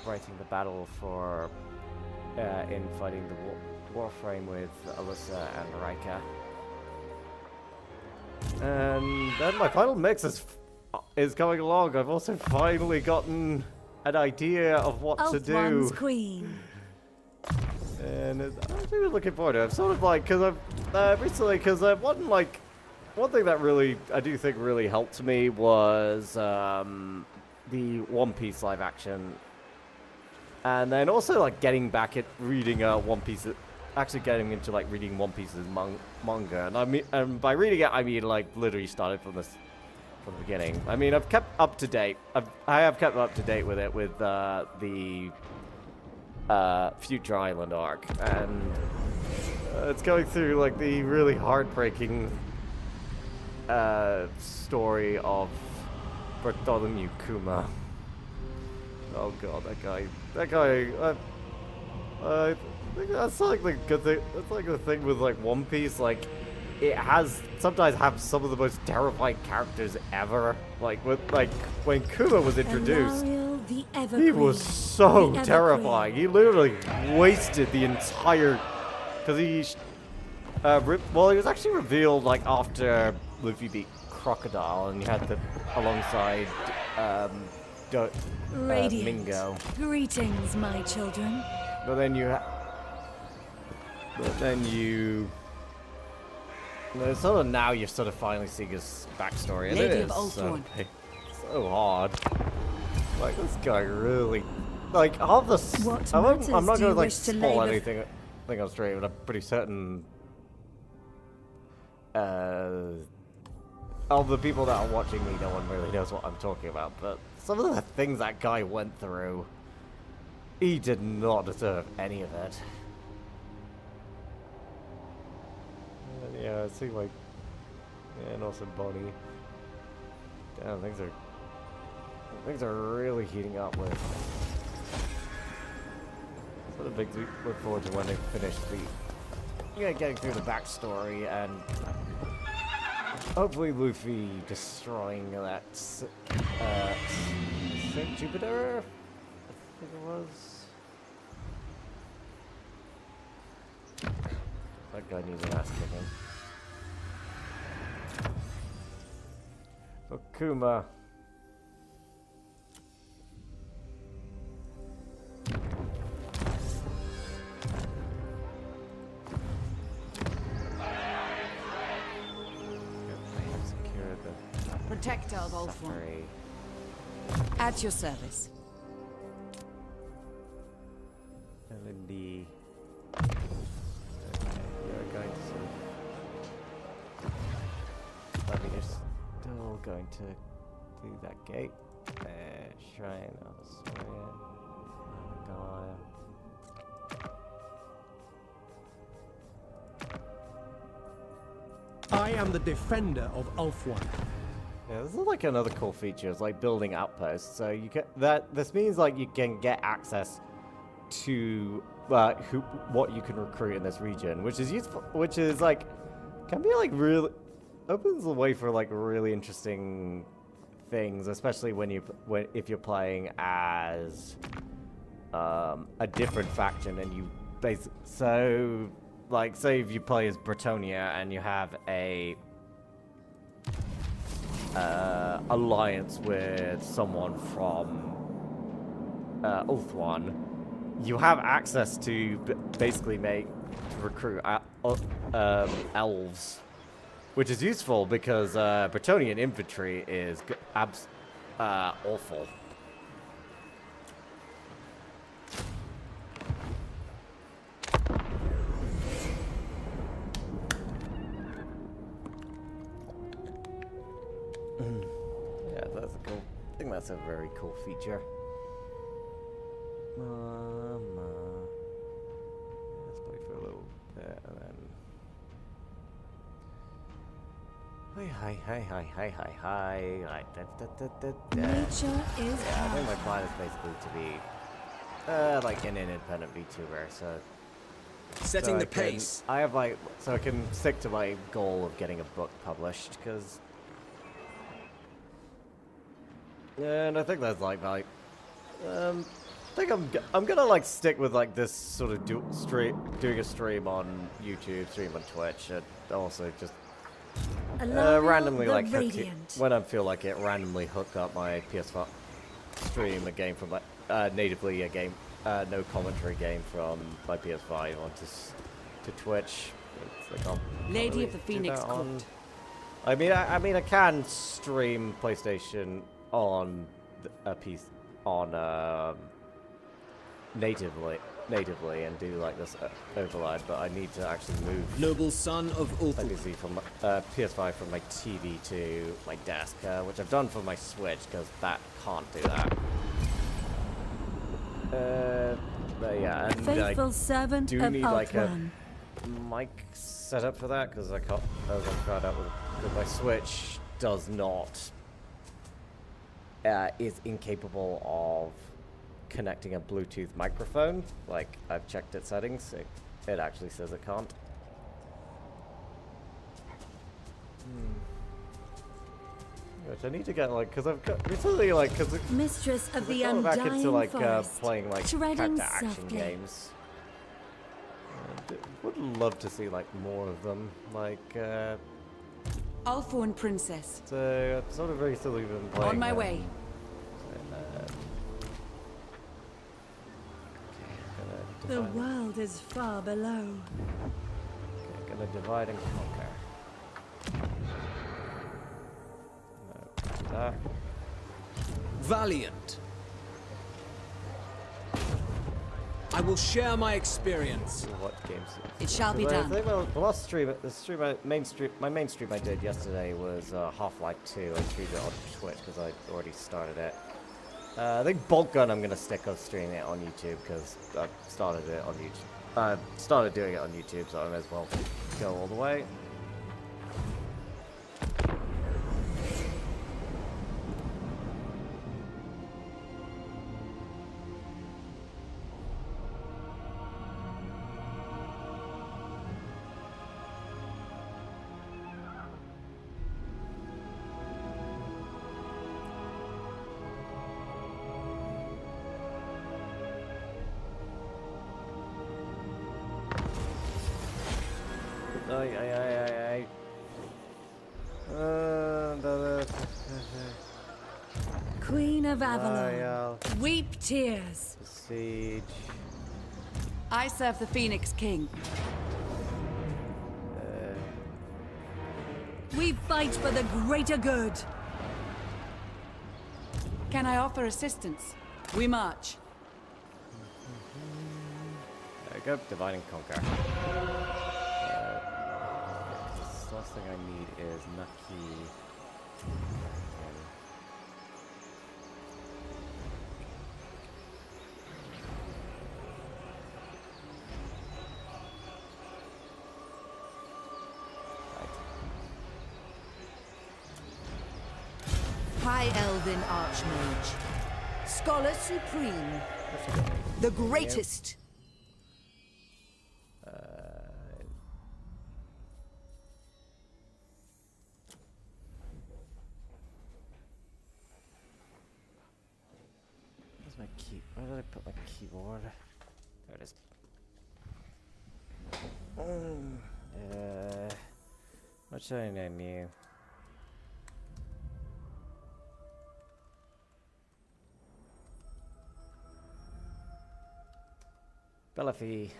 Speaker 1: writing the battle for in fighting the Warframe with Alyssa and Rika. And then my final mix is going along. I've also finally gotten an idea of what to
Speaker 2: Ulthuan's
Speaker 1: do.
Speaker 2: queen.
Speaker 1: And I'm really looking forward to it. I'm sort of like, because I've recently, because one thing that really, I do think really helped me was the One Piece live action. And then also like getting back at reading One Piece, actually getting into like reading One Piece's manga. And I mean, and by reading it, I mean like literally started from the beginning. I mean, I've kept up to date. I have kept up to date with it with the Future Island arc, and it's going through like the really heartbreaking story of Bartholomew Kuma. Oh god, that guy. I think that's like the good thing. That's like the thing with like One Piece. Like, it has sometimes have some of the most terrifying characters ever. Like when Kuma was introduced.
Speaker 2: Elariel the
Speaker 1: He was
Speaker 2: Everqueen.
Speaker 1: so
Speaker 2: The
Speaker 1: terrifying. He literally wasted the entire, because he, well, he was actually revealed like after Luffy beat Crocodile, and you had the alongside
Speaker 2: Radiant.
Speaker 1: Mingo.
Speaker 2: Greetings, my children.
Speaker 1: But then sort of now you're sort of finally seeing his backstory, and
Speaker 4: Lady
Speaker 1: it
Speaker 4: of
Speaker 1: is
Speaker 4: Ulthuan.
Speaker 1: so hard. Like, this guy really, like, half the.
Speaker 2: What
Speaker 1: I'm
Speaker 2: matters
Speaker 1: not
Speaker 2: do you
Speaker 1: gonna like
Speaker 2: wish to lay
Speaker 1: spoil
Speaker 2: bef-
Speaker 1: anything. I think I'm straight, but I'm pretty certain. Of the people that are watching me, no one really knows what I'm talking about. But some of the things that guy went through, he did not deserve any of it. Yeah, it seemed like, yeah, and also Bonnie. Damn, things are really heating up with. Sort of big look forward to when they finish getting through the backstory and hopefully Luffy destroying that St. Jupiter, I think it was. That guy needs an ass kicking. So Kuma.
Speaker 4: Protector of Ulthuan.
Speaker 1: Sorry.
Speaker 4: At your service.
Speaker 1: LND. Okay, you're going to sort of. I mean, you're still going to do that gate. Shrine of Assyrian.
Speaker 5: I am the defender of Ulthuan.
Speaker 1: Yeah, this is like another cool feature. It's like building outposts. So you get that. This means like you can get access to what you can recruit in this region, which is useful. Which is like can be like really opens the way for like really interesting things, especially if you're playing as a different faction and you so like say if you play as Bretonia and you have a alliance with someone from Ulthuan, you have access to basically recruit elves, which is useful because Bretonnian infantry is awful. Yeah, that's a cool. I think that's a very cool feature. Let's play for a little bit and then. Hi.
Speaker 6: Nature is
Speaker 1: Yeah, I think my
Speaker 6: powerful.
Speaker 1: plan is basically to be like an independent VTuber, so
Speaker 5: Setting
Speaker 1: I
Speaker 5: the
Speaker 1: can-
Speaker 5: pace.
Speaker 1: I have like so I can stick to my goal of getting a book published because, and I think that's like I think I'm gonna like stick with like this sort of doing a stream on YouTube, stream on Twitch, and also just randomly
Speaker 6: the
Speaker 1: like
Speaker 6: radiant.
Speaker 1: when I feel like it, randomly hook up my PS5 stream a game from my natively a game no commentary game from my PS5 onto to Twitch. It's like, I'll
Speaker 6: Lady
Speaker 1: probably
Speaker 6: of the
Speaker 1: do
Speaker 6: Phoenix
Speaker 1: that on-
Speaker 6: Court.
Speaker 1: I mean I can stream PlayStation on a piece on natively and do like this override, but I need to actually move
Speaker 5: Noble son of
Speaker 1: my
Speaker 5: Ulthuan.
Speaker 1: PC from my, PS5 from my TV to my desk, which I've done for my Switch because that can't do that. But yeah, and
Speaker 6: Faithful
Speaker 1: I
Speaker 6: servant
Speaker 1: do
Speaker 6: of
Speaker 1: need like a
Speaker 6: Ulthuan.
Speaker 1: mic setup for that because I can't. As I found out with my Switch does not is incapable of connecting a Bluetooth microphone. Like I've checked its settings, it actually says it can't. Which I need to get like because I've got recently like because
Speaker 6: Mistress of the
Speaker 1: I've gone back
Speaker 6: Undying
Speaker 1: into like
Speaker 6: Forest.
Speaker 1: playing like
Speaker 6: treading
Speaker 1: character action
Speaker 6: softly.
Speaker 1: games. Would love to see like more of them. Like
Speaker 6: Ulthuan princess.
Speaker 1: so I've sort of recently been playing.
Speaker 6: On my way. The world is far below.
Speaker 1: Gonna divide and conquer. No, do that.
Speaker 5: Valiant. I will share my experience.
Speaker 1: What games?
Speaker 6: It shall be
Speaker 1: 'Cause I
Speaker 6: done.
Speaker 1: think the last stream, my main stream I did yesterday was Half-Life 2. I streamed it on Twitch because I already started it. I think Bolt Gun I'm gonna stick on streaming it on YouTube because I started it on YouTube. Started doing it on YouTube, so I may as well go all the way. Ay.
Speaker 6: Queen of Avalon. Weep tears.
Speaker 1: Siege.
Speaker 6: I serve the Phoenix King. We fight for the greater good. Can I offer assistance? We march.
Speaker 1: There we go. Divide and conquer. The last thing I need is Nucky.
Speaker 4: High Elven Archmage. Scholar Supreme. The greatest.
Speaker 1: Where's my key? Where did I put my keyboard? There it is. What should I name you? Belafy.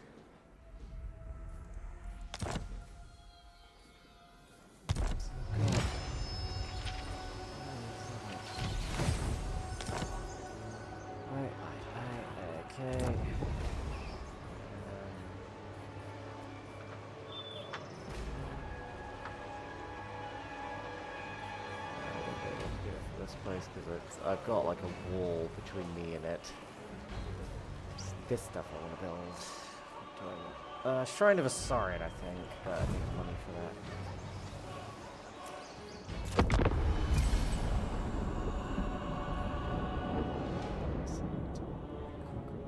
Speaker 1: Okay. This place because I've got like a wall between me and it. It's this stuff I want to build. What do I want? Shrine of Asarian, I think, but I need money for that.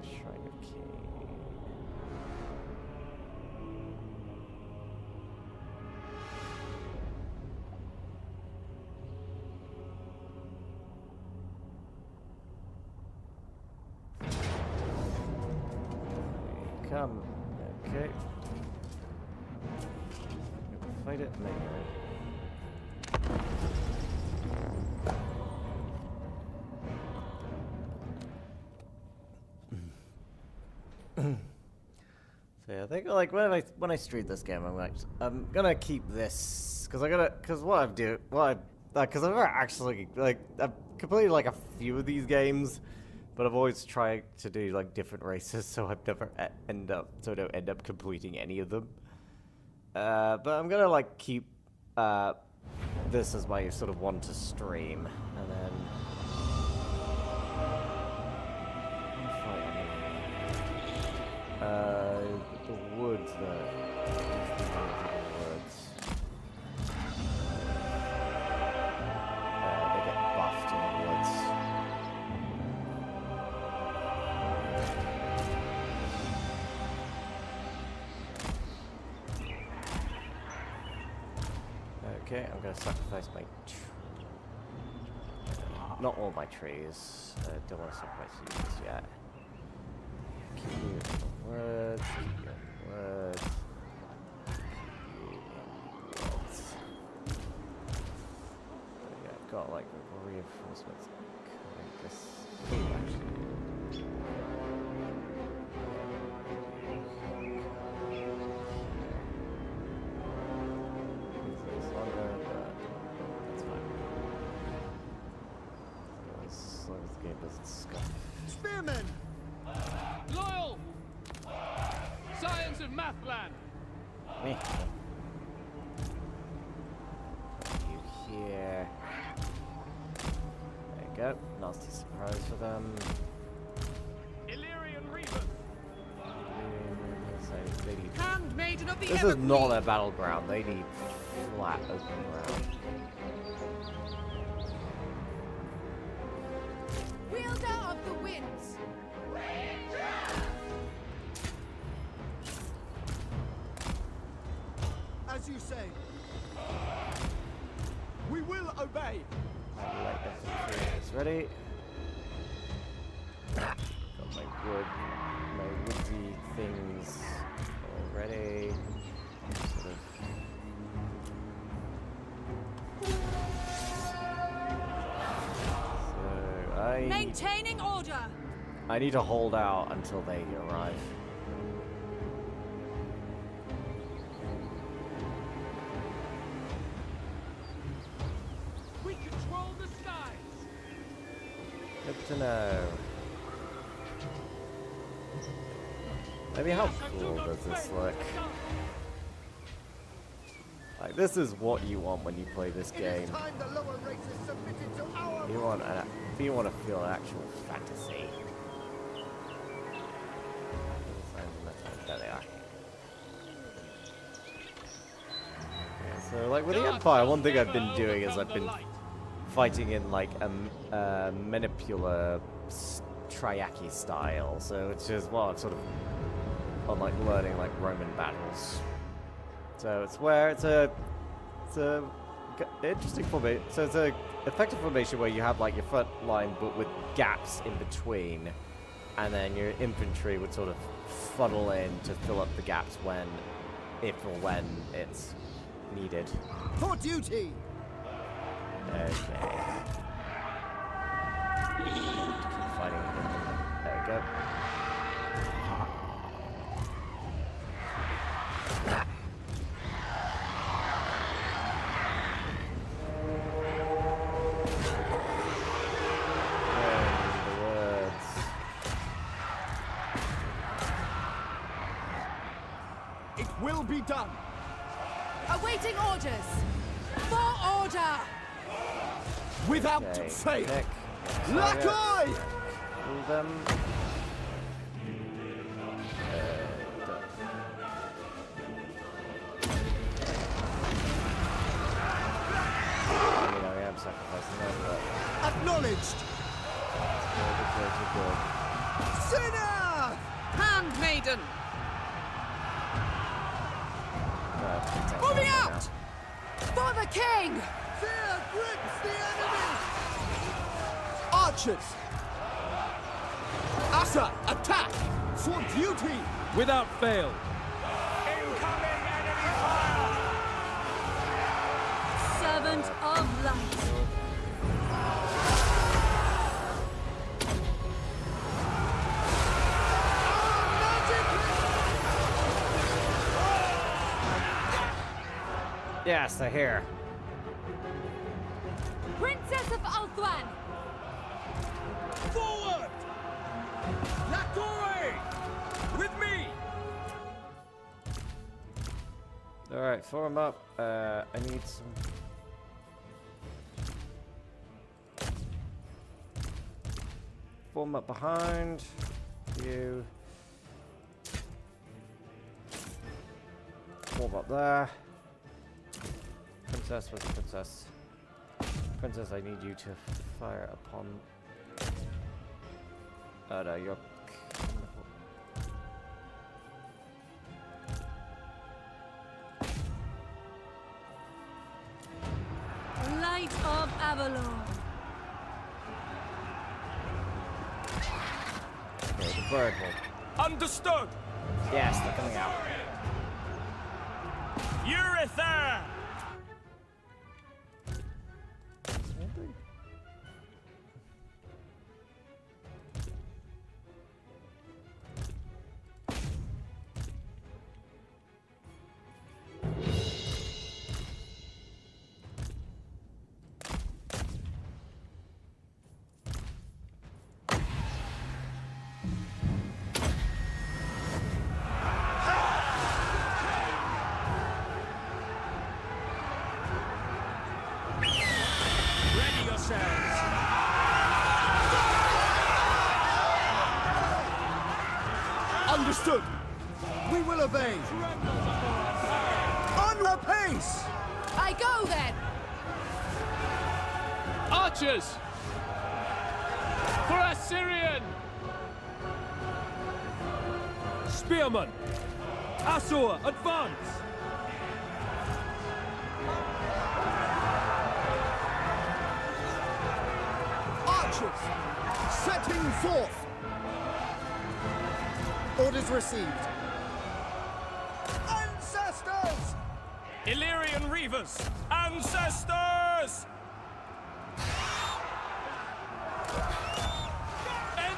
Speaker 1: Shrine of Cain. Come. Okay. Fight it later. So yeah, I think like when I stream this game, I'm gonna keep this because I've actually like I've completed like a few of these games. But I've always tried to do like different races, so I don't end up completing any of them. But I'm gonna like keep this as my sort of one to stream, and then the woods though. They get buffed in the woods. Okay, I'm gonna sacrifice my not all my trees. I don't want to sacrifice you just yet. Keep you in the woods, keep you in the woods. Keep you in the woods. Yeah, I've got like reinforcements coming this actually.
Speaker 7: Spearmen!
Speaker 3: Loyal! Science and math land!
Speaker 1: Me. You here. There you go. Nasty surprise for them.
Speaker 3: Illyrian Reaver!
Speaker 4: Handmaiden of the
Speaker 1: This is not their battleground. They need flat open ground.
Speaker 4: Wielder of the winds.
Speaker 7: As you say. We will obey.
Speaker 1: Light infantry is ready. Got my woodsy things all ready. Sort of. So
Speaker 6: Maintaining order.
Speaker 1: I need to hold out until they arrive.
Speaker 3: We control the skies!
Speaker 1: Good to know. Maybe how cool does this look? Like, this is what you want when you play this
Speaker 7: It
Speaker 1: game.
Speaker 7: is time the lower races submitted to our
Speaker 1: You want to feel an actual fantasy. There they are. Yeah, so, like with the Empire, one thing I've been doing is I've been fighting in like a manipula triaki style. So it's just I'm sort of on like learning like Roman battles. So it's where it's a interesting formation. So it's a effective formation where you have like your front line, but with gaps in between, and then your infantry would sort of funnel in to fill up the gaps if or when it's needed.
Speaker 7: For duty!
Speaker 1: Okay. Keep fighting. There we go.
Speaker 7: will be done.
Speaker 4: Awaiting orders. For order.
Speaker 7: Without
Speaker 1: Okay,
Speaker 7: fail.
Speaker 1: pick.
Speaker 7: Lakoi!
Speaker 1: Move them. I am sacrificing them, but
Speaker 7: Acknowledged.
Speaker 1: good.
Speaker 7: Sinner!
Speaker 4: Handmaiden.
Speaker 1: Moving
Speaker 4: Moving out. For the king.
Speaker 7: Fear grips the enemy! Archers! Asa, attack! For duty!
Speaker 5: Without fail.
Speaker 3: Incoming enemy fire!
Speaker 2: Servant of light.
Speaker 1: Yes, they're here.
Speaker 6: Princess of Althwan!
Speaker 3: Forward! Lakoi! With me!
Speaker 1: Alright, form up. I need some. Form up behind. You. Form up there. Princess, where's the princess? Princess, I need you to fire upon. Oh no, you're.
Speaker 2: Light of Avalon.
Speaker 1: Okay, the bird will.
Speaker 3: Understood!
Speaker 1: Yes, they're coming out.
Speaker 3: Euryther! Ready yourselves!
Speaker 7: Understood! We will obey! On the pace!
Speaker 4: I go then.
Speaker 5: Archers! For Assyrian! Spearmen! Assur, advance!
Speaker 7: Archers! Setting forth! Orders received. Ancestors!
Speaker 3: Illyrian Reavers! Ancestors!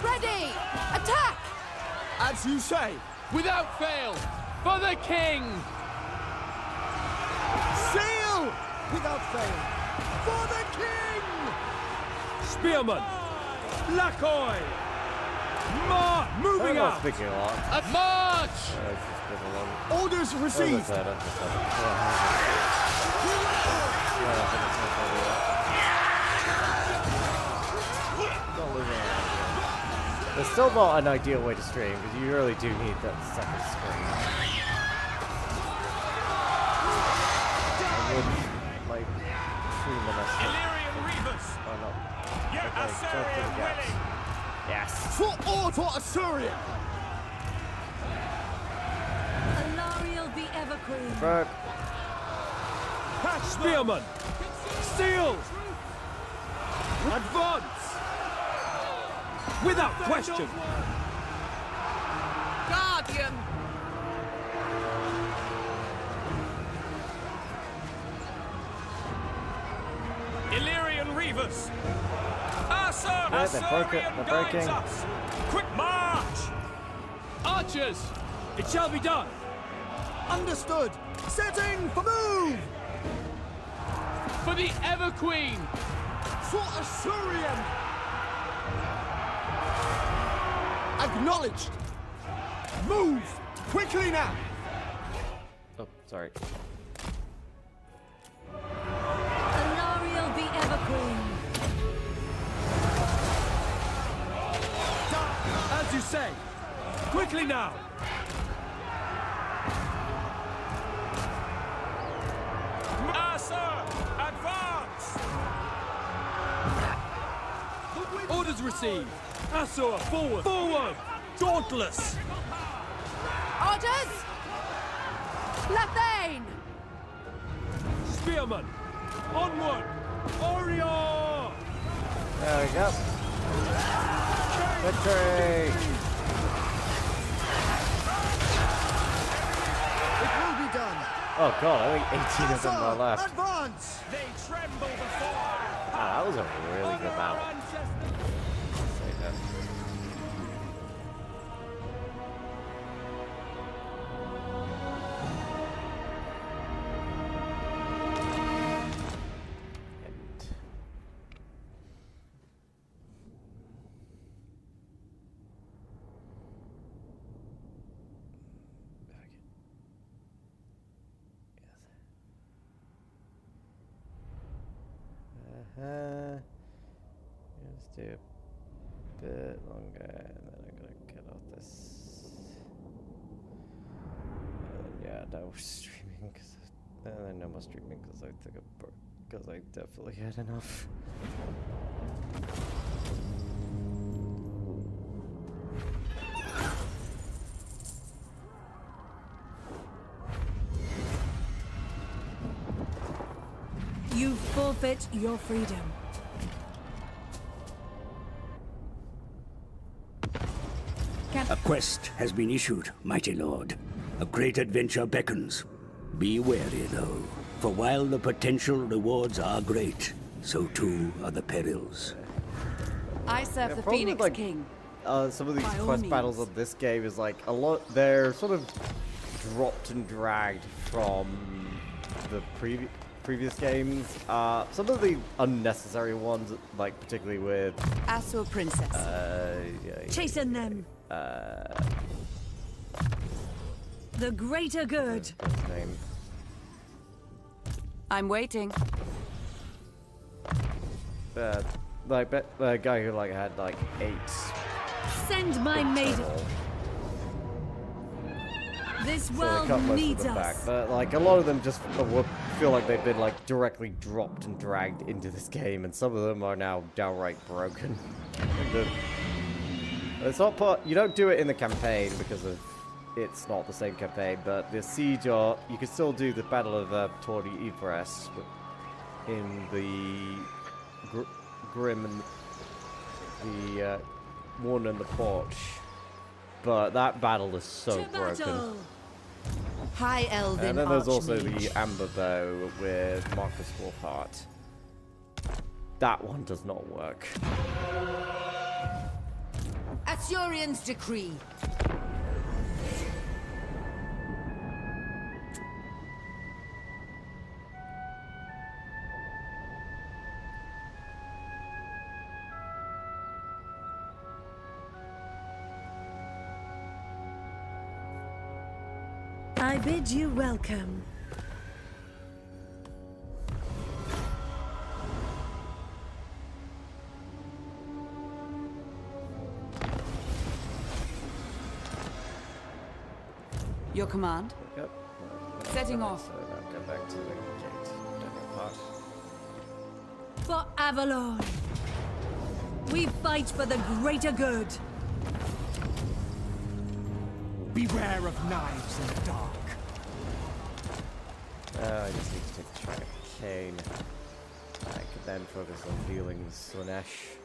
Speaker 4: Ready. Attack.
Speaker 7: As you say!
Speaker 5: Without fail! For the king!
Speaker 7: Sail! Without fail! For the king!
Speaker 5: Spearmen! Lakoi! Moving
Speaker 1: I'm not
Speaker 5: out!
Speaker 1: speaking a lot.
Speaker 5: March!
Speaker 1: It's just been a long.
Speaker 7: Orders
Speaker 1: As I
Speaker 7: received!
Speaker 1: said, I'm just not losing an idea. It's still not an ideal way to stream because you really do need that second screen. I would like 3 minutes.
Speaker 3: Illyrian Reavers!
Speaker 1: Oh no.
Speaker 3: Your
Speaker 1: Okay, go for the
Speaker 3: Assyrian
Speaker 1: gaps.
Speaker 3: willing!
Speaker 1: Yes.
Speaker 7: For order Assyria!
Speaker 2: Alariel the Everqueen.
Speaker 1: Broke.
Speaker 5: Spearmen! Steel! Advance! Without question!
Speaker 4: Guardian.
Speaker 3: Illyrian Reavers! Asa!
Speaker 1: Yeah, they're
Speaker 3: Assyrian
Speaker 1: they're
Speaker 3: guides
Speaker 1: breaking.
Speaker 3: us! Quick march!
Speaker 5: Archers! It shall be done!
Speaker 7: Understood! Setting for move!
Speaker 5: For the Everqueen!
Speaker 7: For Assyrian! Acknowledged! Move! Quickly now!
Speaker 1: Sorry.
Speaker 2: Alariel the Everqueen.
Speaker 5: As you say. Quickly now.
Speaker 3: Master, advance!
Speaker 5: Orders received. Asur, forward. Forward. Dauntless.
Speaker 4: Orders! Lathane!
Speaker 5: Spearman. Onward. Orion.
Speaker 1: There we go. Victory!
Speaker 7: It will be done.
Speaker 1: Oh god, I think 18 of them are
Speaker 7: Asur,
Speaker 1: left.
Speaker 7: advance!
Speaker 3: They tremble before
Speaker 1: Wow, that was a really good battle. Say that. And let's do a bit longer, and then I'm gonna cut off this. Yeah, no streaming, and then no more streaming because I took a because I definitely had enough.
Speaker 2: You forfeit your freedom.
Speaker 8: A quest has been issued, mighty lord. A great adventure beckons. Be wary, though, for while the potential rewards are great, so too are the perils.
Speaker 4: I serve
Speaker 1: Yeah,
Speaker 4: the
Speaker 1: probably
Speaker 4: Phoenix
Speaker 1: like-
Speaker 4: King.
Speaker 1: Some of these
Speaker 4: By all
Speaker 1: quest battles
Speaker 4: means.
Speaker 1: of this game is like a lot. They're sort of dropped and dragged from the previous games. Some of the unnecessary ones, like particularly with
Speaker 4: Asur Princess.
Speaker 2: Chasten them. The greater good.
Speaker 1: what's his name?
Speaker 4: I'm waiting.
Speaker 1: Like the guy who like had like 8
Speaker 2: Send my maiden.
Speaker 1: total.
Speaker 2: This
Speaker 1: So they
Speaker 2: world
Speaker 1: cut most of
Speaker 2: needs
Speaker 1: them back,
Speaker 2: us.
Speaker 1: but like a lot of them just feel like they've been like directly dropped and dragged into this game, and some of them are now downright broken. It's not part. You don't do it in the campaign because of it's not the same campaign, but the siege, or you can still do the Battle of Tour d'Ivres in the Grim and the one and the Porch. But that battle is so
Speaker 2: To
Speaker 1: broken.
Speaker 2: battle.
Speaker 4: High Elven
Speaker 1: And then there's also
Speaker 4: Archmage.
Speaker 1: the Amber Bow with Marcus Wolfheart. That one does not work.
Speaker 4: Asurion's decree.
Speaker 2: I bid you welcome.
Speaker 4: Your command?
Speaker 1: Yep.
Speaker 4: Setting off.
Speaker 1: So now go back to the gate. Don't part.
Speaker 2: For Avalon. We fight for the greater good.
Speaker 5: Beware of knives in the dark.
Speaker 1: I just need to take the Shrine of Cain. I could then focus on dealing with Slanesh.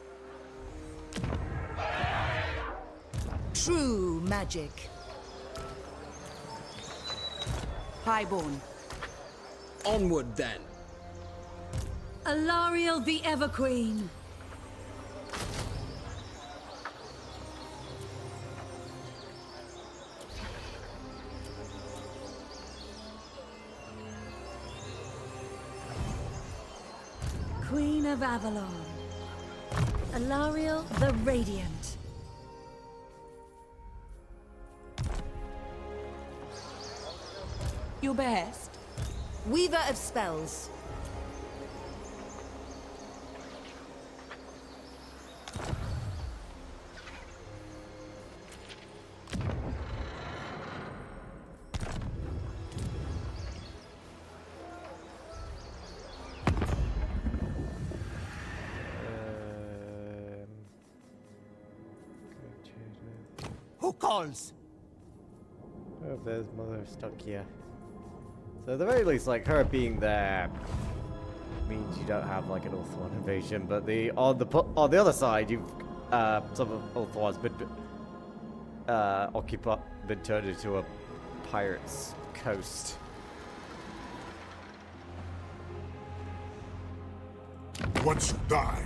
Speaker 4: True magic. Highborn.
Speaker 5: Onward, then.
Speaker 2: Alariel the Everqueen. Queen of Avalon. Alariel the Radiant.
Speaker 6: Your behest?
Speaker 9: Weaver of spells.
Speaker 7: Who calls?
Speaker 1: Oh, there's Mother stuck here. So at the very least, like, her being there means you don't have, like, an Ulthuan invasion, but on the other side, you've, some of Ulthuan's been turned into a pirate's coast.
Speaker 10: Once you die,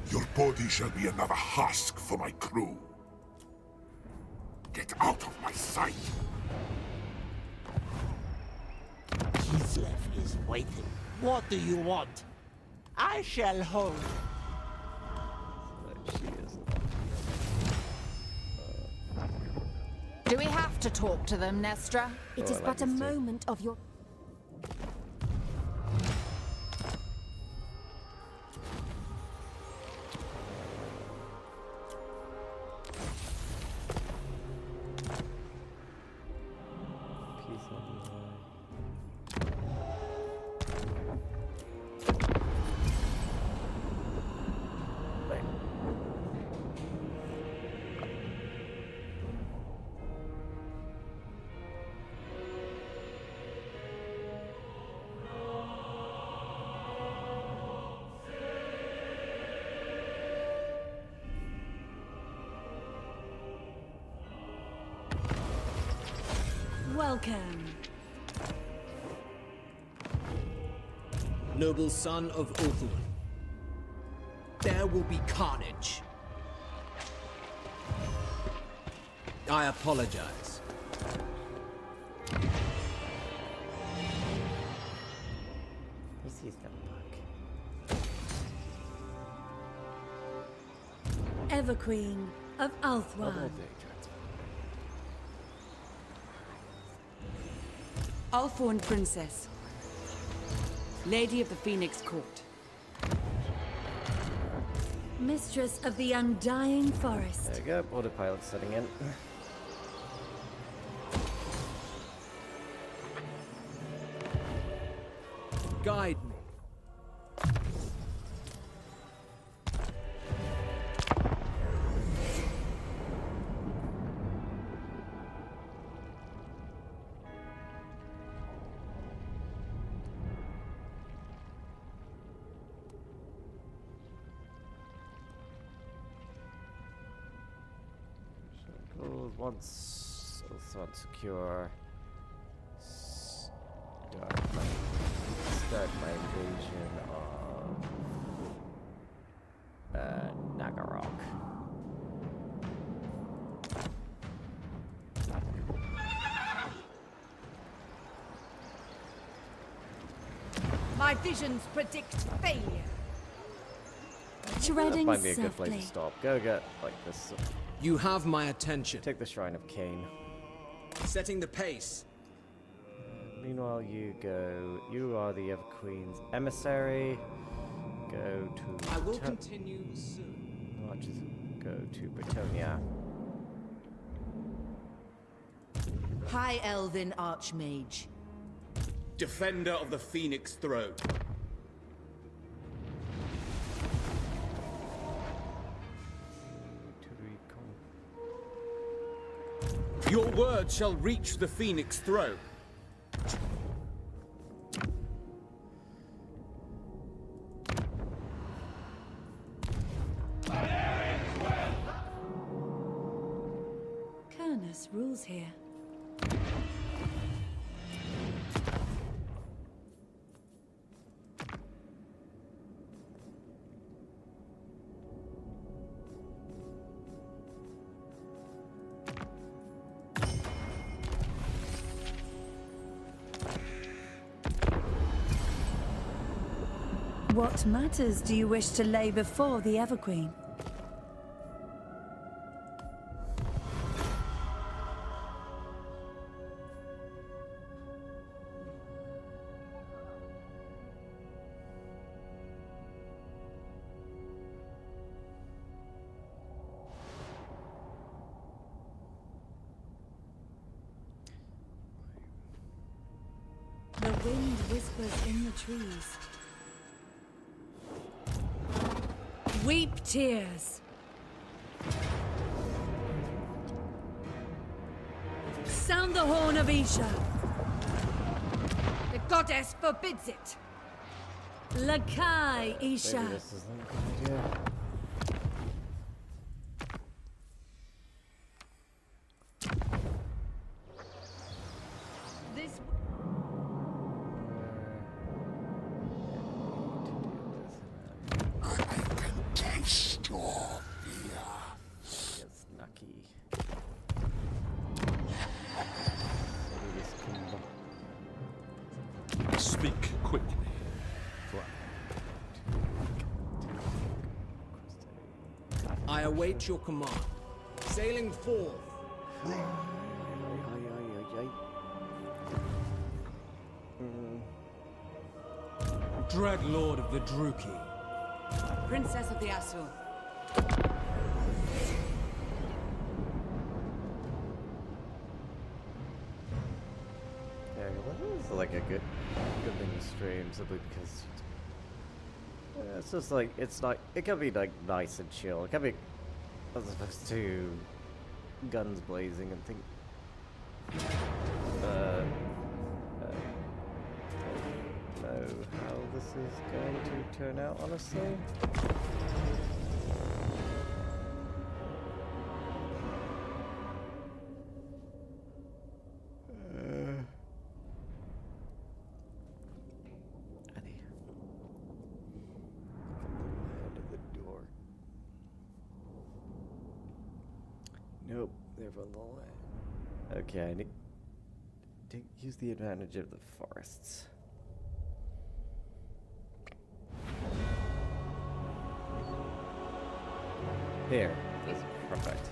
Speaker 10: your body shall be another husk for my crew. Get out of my sight!
Speaker 7: Kislev is waiting. What do you want? I shall hold.
Speaker 1: She is.
Speaker 6: Do we have to talk to them, Nestra?
Speaker 9: It is
Speaker 1: I
Speaker 9: but
Speaker 1: like
Speaker 9: a
Speaker 1: this too.
Speaker 9: moment of your...
Speaker 1: Peace on the way. Wait.
Speaker 2: Welcome.
Speaker 5: Noble son of Ulthuan. There will be carnage. I apologize.
Speaker 1: He's coming back.
Speaker 2: Everqueen of Ulthuan.
Speaker 6: Ulthuan Princess. Lady of the Phoenix Court.
Speaker 2: Mistress of the Undying Forest.
Speaker 1: There we go, autopilot setting in.
Speaker 5: Guide me.
Speaker 1: Once also secure. Start my invasion of Nagarok.
Speaker 4: My visions predict failure.
Speaker 2: Treading
Speaker 1: That might be a good place
Speaker 2: softly.
Speaker 1: to stop. Go get like this.
Speaker 5: You have my attention.
Speaker 1: Take the Shrine of Cain.
Speaker 5: Setting the pace.
Speaker 1: Meanwhile, you go. You are the Everqueen's emissary. Go to.
Speaker 5: I will continue soon.
Speaker 1: Marches. Go to Britonia.
Speaker 9: High Elven Archmage.
Speaker 11: Defender of the Phoenix Throne.
Speaker 1: To recall.
Speaker 11: Your word shall reach the Phoenix Throne.
Speaker 2: Kernus rules here. What matters do you wish to lay before the Everqueen?
Speaker 6: wind whispers in the trees. Weep tears. Sound the horn of Isha. The goddess forbids it. Lakai, Isha.
Speaker 1: Maybe this isn't a good idea.
Speaker 6: This
Speaker 10: Taste your fear.
Speaker 1: Yes, Nucky. Maybe this can
Speaker 3: Speak quickly.
Speaker 5: I await your command. Sailing forth. Dread Lord of the Druki.
Speaker 6: Princess of the Asur.
Speaker 1: Yeah, this is like a good thing to stream simply because it's just like it can be like nice and chill. It can be as opposed to guns blazing and think. Know how this is going to turn out, honestly. Annie. Head of the door. Nope, they're on the way. Okay, I need to use the advantage of the forests. Here, this is perfect.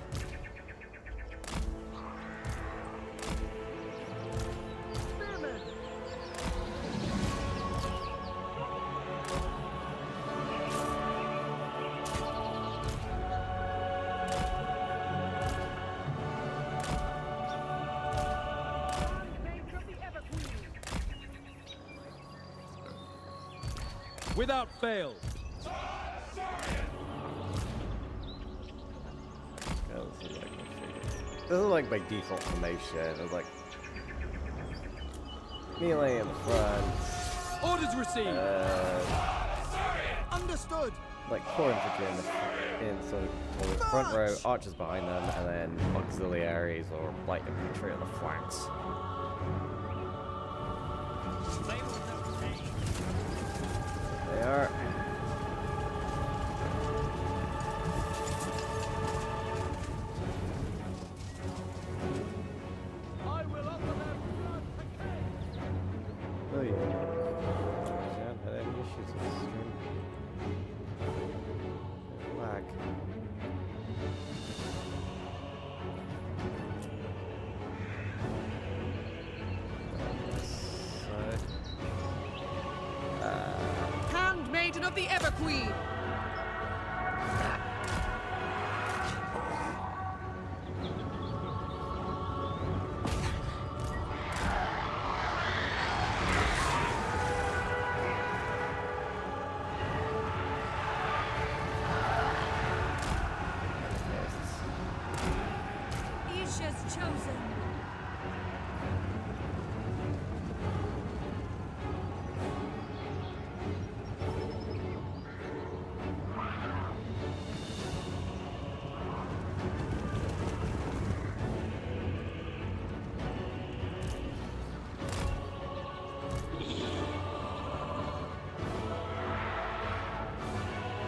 Speaker 11: Without fail.
Speaker 1: This is like my default formation. It's like melee in the front.
Speaker 11: Orders received.
Speaker 5: Understood.
Speaker 1: Like core infantry in sort of towards the front row, archers behind them, and then auxiliaries or light infantry on the flanks. They are. Oh yeah. Haven't had any issues with this stream. Lag.
Speaker 4: Handmaiden of the Ever Queen.
Speaker 6: Isha's chosen.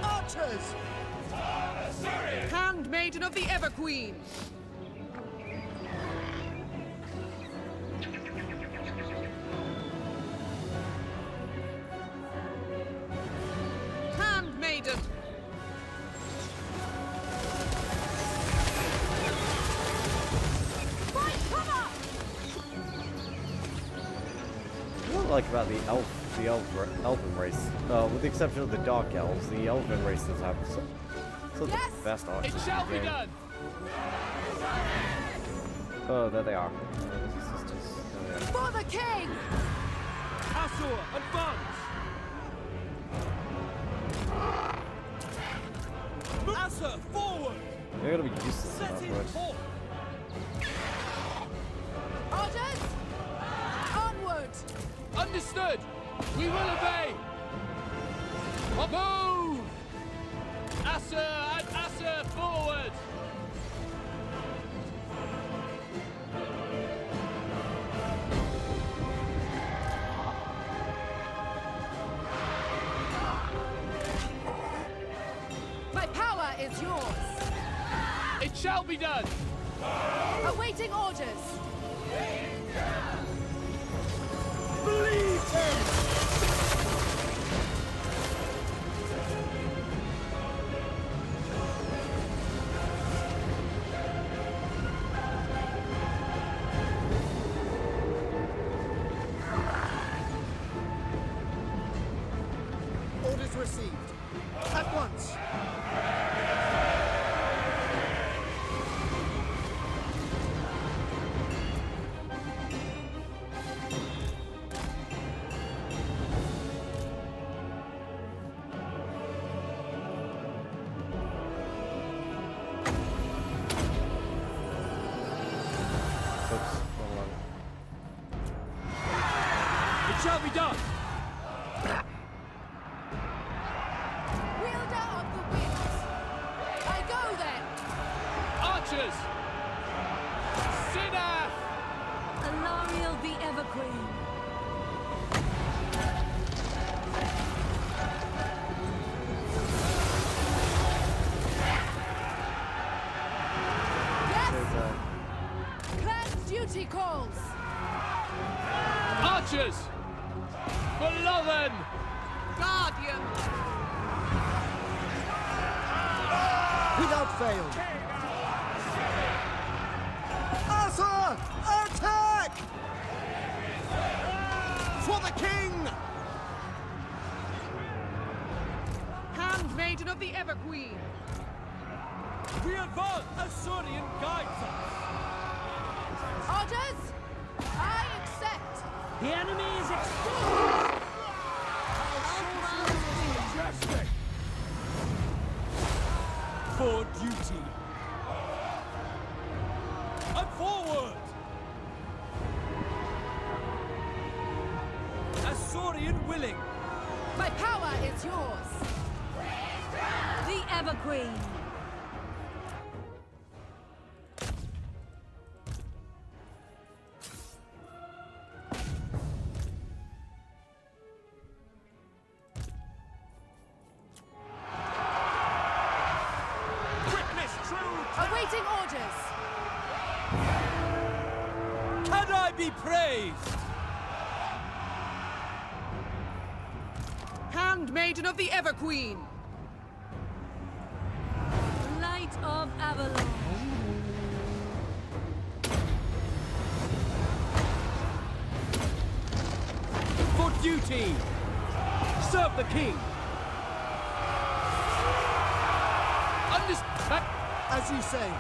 Speaker 4: Archers. Handmaiden of the Ever Queen. Handmaiden.
Speaker 1: What I like about the elven race, with the exception of the dark elves, the elven races have some of the best archers
Speaker 11: It shall
Speaker 1: in the
Speaker 11: be
Speaker 1: game.
Speaker 11: done.
Speaker 1: Oh, there they are.
Speaker 6: For the king!
Speaker 11: Azure, advance! Asa, forward!
Speaker 1: They're gonna be useless
Speaker 11: Set
Speaker 1: enough,
Speaker 11: in
Speaker 1: right?
Speaker 11: port!
Speaker 4: Orders! Onward!
Speaker 11: Understood! We will obey! Move! Asa and Asa, forward!
Speaker 4: My power is yours!
Speaker 11: It shall be done!
Speaker 4: Awaiting orders!
Speaker 11: Believe him!
Speaker 5: Orders received. At once.
Speaker 1: Oops, wrong one.
Speaker 11: It shall be done!
Speaker 4: Wielder of the winds! I go then!
Speaker 11: Archers! Sinner!
Speaker 6: Alariel the Everqueen.
Speaker 4: Yes!
Speaker 1: There's
Speaker 4: Clan duty calls!
Speaker 11: Archers! For Loven!
Speaker 4: Guardian!
Speaker 5: Without fail. Asa! Attack! For the king!
Speaker 4: Handmaiden of the Everqueen!
Speaker 11: We advance! Azurian guides us!
Speaker 4: Orders! I accept!
Speaker 11: The enemy is exposed! Majestic! For duty! And forward! Azurian willing!
Speaker 4: My power is yours!
Speaker 6: The Everqueen.
Speaker 11: Quickness true!
Speaker 4: Awaiting orders!
Speaker 11: Can I be praised?
Speaker 4: Handmaiden of the Everqueen!
Speaker 6: Light of Avalon.
Speaker 11: For duty! Serve the king! Understand?
Speaker 5: As you say.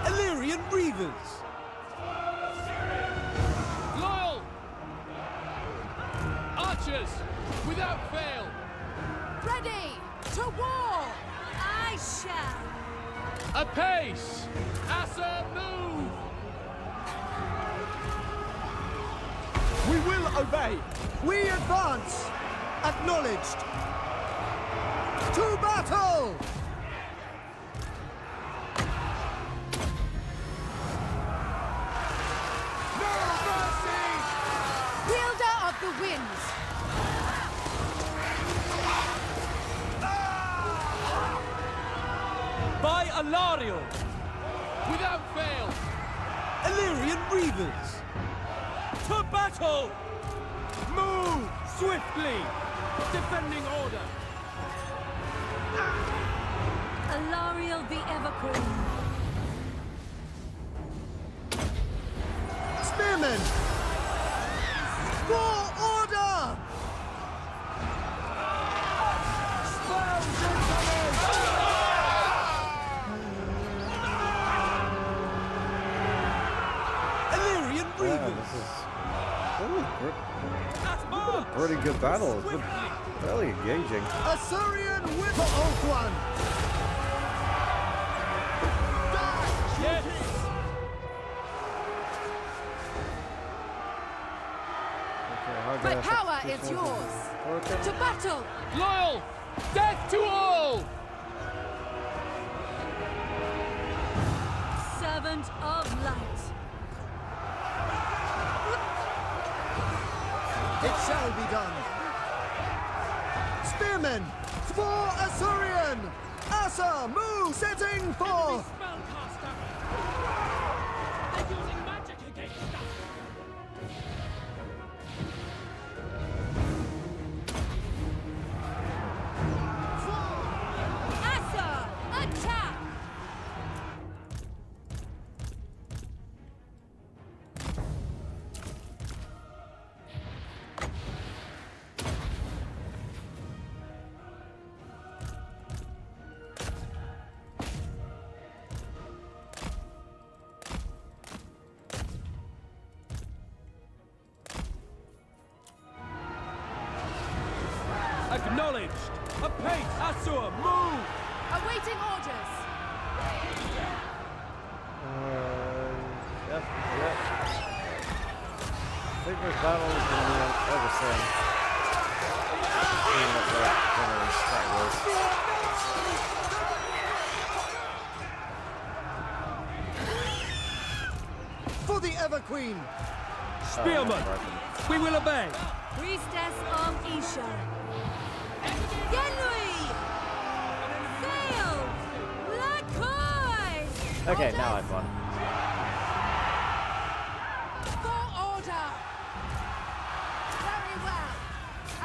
Speaker 5: Illyrian Reavers!
Speaker 11: Loyal! Archers! Without fail!
Speaker 4: Ready! To war!
Speaker 6: I shall.
Speaker 11: Apace! Asa, move!
Speaker 5: We will obey! We advance! Acknowledged! To battle! No mercy!
Speaker 4: Wielder of the winds!
Speaker 11: By Alariel! Without fail!
Speaker 5: Illyrian Reavers!
Speaker 11: To battle! Move swiftly! Defending order!
Speaker 6: Alariel the Everqueen.
Speaker 5: Spearmen! For order! Illyrian
Speaker 1: Yeah,
Speaker 5: Reavers!
Speaker 1: this is Pretty good battle. It's been fairly engaging.
Speaker 5: Assyrian whip for Oak One.
Speaker 11: Yes!
Speaker 4: My power is yours. To battle!
Speaker 11: Loyal! Death to all!
Speaker 2: Servant of light.
Speaker 5: It shall be done. Spearmen, for Assyrian. Asa, move, setting forth.
Speaker 11: Spellcaster! They're using magic against us!
Speaker 2: Asa, attack!
Speaker 11: Acknowledged! Apace! Asur! Move!
Speaker 4: Awaiting orders!
Speaker 1: Yep. I think this battle is going to be overseeing. Seeing what the general strat was.
Speaker 5: For the Ever Queen.
Speaker 11: Spearman! We will obey!
Speaker 2: Priestess of Isha. Genui! Sail! Lakoi!
Speaker 1: Okay, now I've won.
Speaker 4: For order! Very well.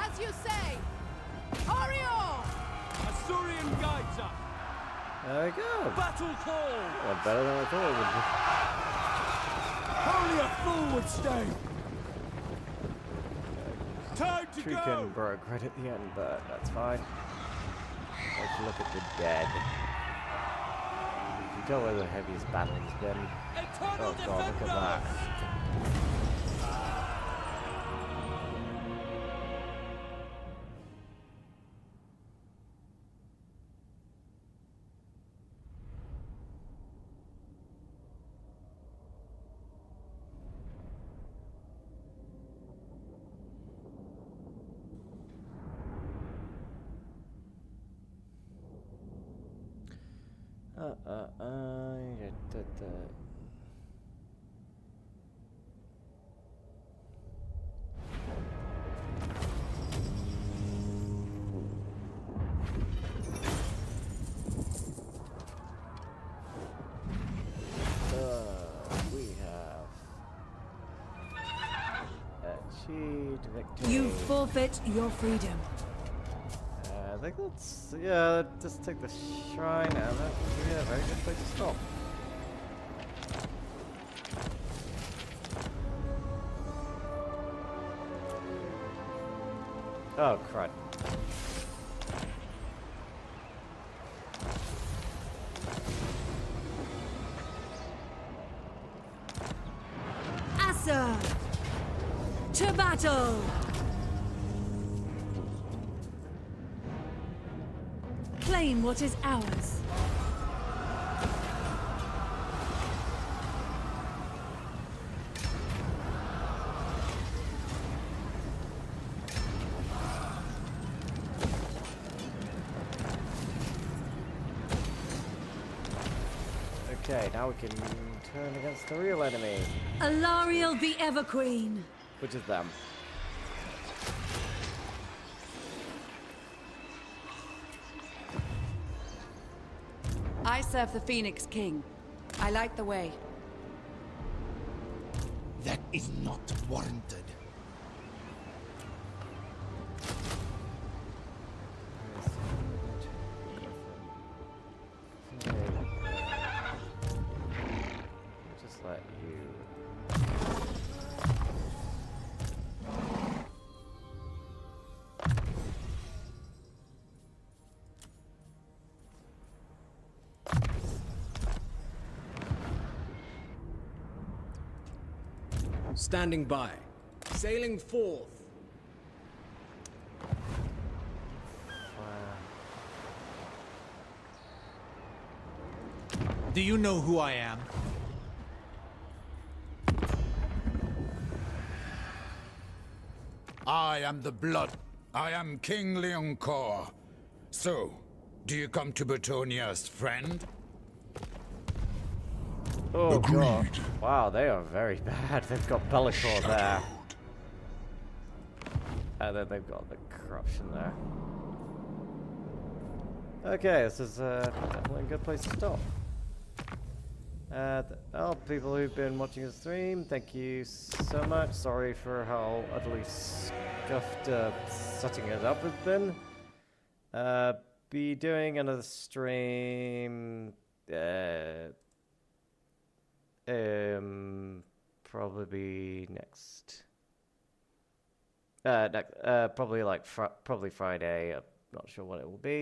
Speaker 4: As you say. Orio!
Speaker 11: Assyrian guides us!
Speaker 1: There we go.
Speaker 11: Battle call!
Speaker 1: Well, better than I thought it would be.
Speaker 11: Only a fool would stay! Time to
Speaker 1: Shriekin
Speaker 11: go!
Speaker 1: broke right at the end, but that's fine. Let's look at the dead. You can tell where the heaviest battle's been.
Speaker 11: Eternal
Speaker 1: Oh god, look at that. We have achieved victory.
Speaker 6: You forfeit your freedom.
Speaker 1: I think let's, yeah, just take the shrine and that would be a very good place to stop. Oh, crud.
Speaker 6: Asa! To battle! Claim what is ours.
Speaker 1: Okay, now we can turn against the real enemy,
Speaker 6: Alariel the Everqueen.
Speaker 1: which is them.
Speaker 4: I serve the Phoenix King. I light the way.
Speaker 7: That is not warranted.
Speaker 1: Just let you.
Speaker 5: Standing by. Sailing forth.
Speaker 12: Do you know who I am?
Speaker 13: I am the blood. I am King Leoncoeur. So, do you come to Bretonia as friend?
Speaker 1: Oh
Speaker 10: Agreed.
Speaker 1: god. Wow, they are very bad. They've got Be'lakor there. And then they've got the corruption there. Okay, this is definitely a good place to stop. All people who've been watching the stream, thank you so much. Sorry for how utterly scuffed setting it up has been. Be doing another stream. Probably next. Probably like probably Friday. I'm not sure what it will be.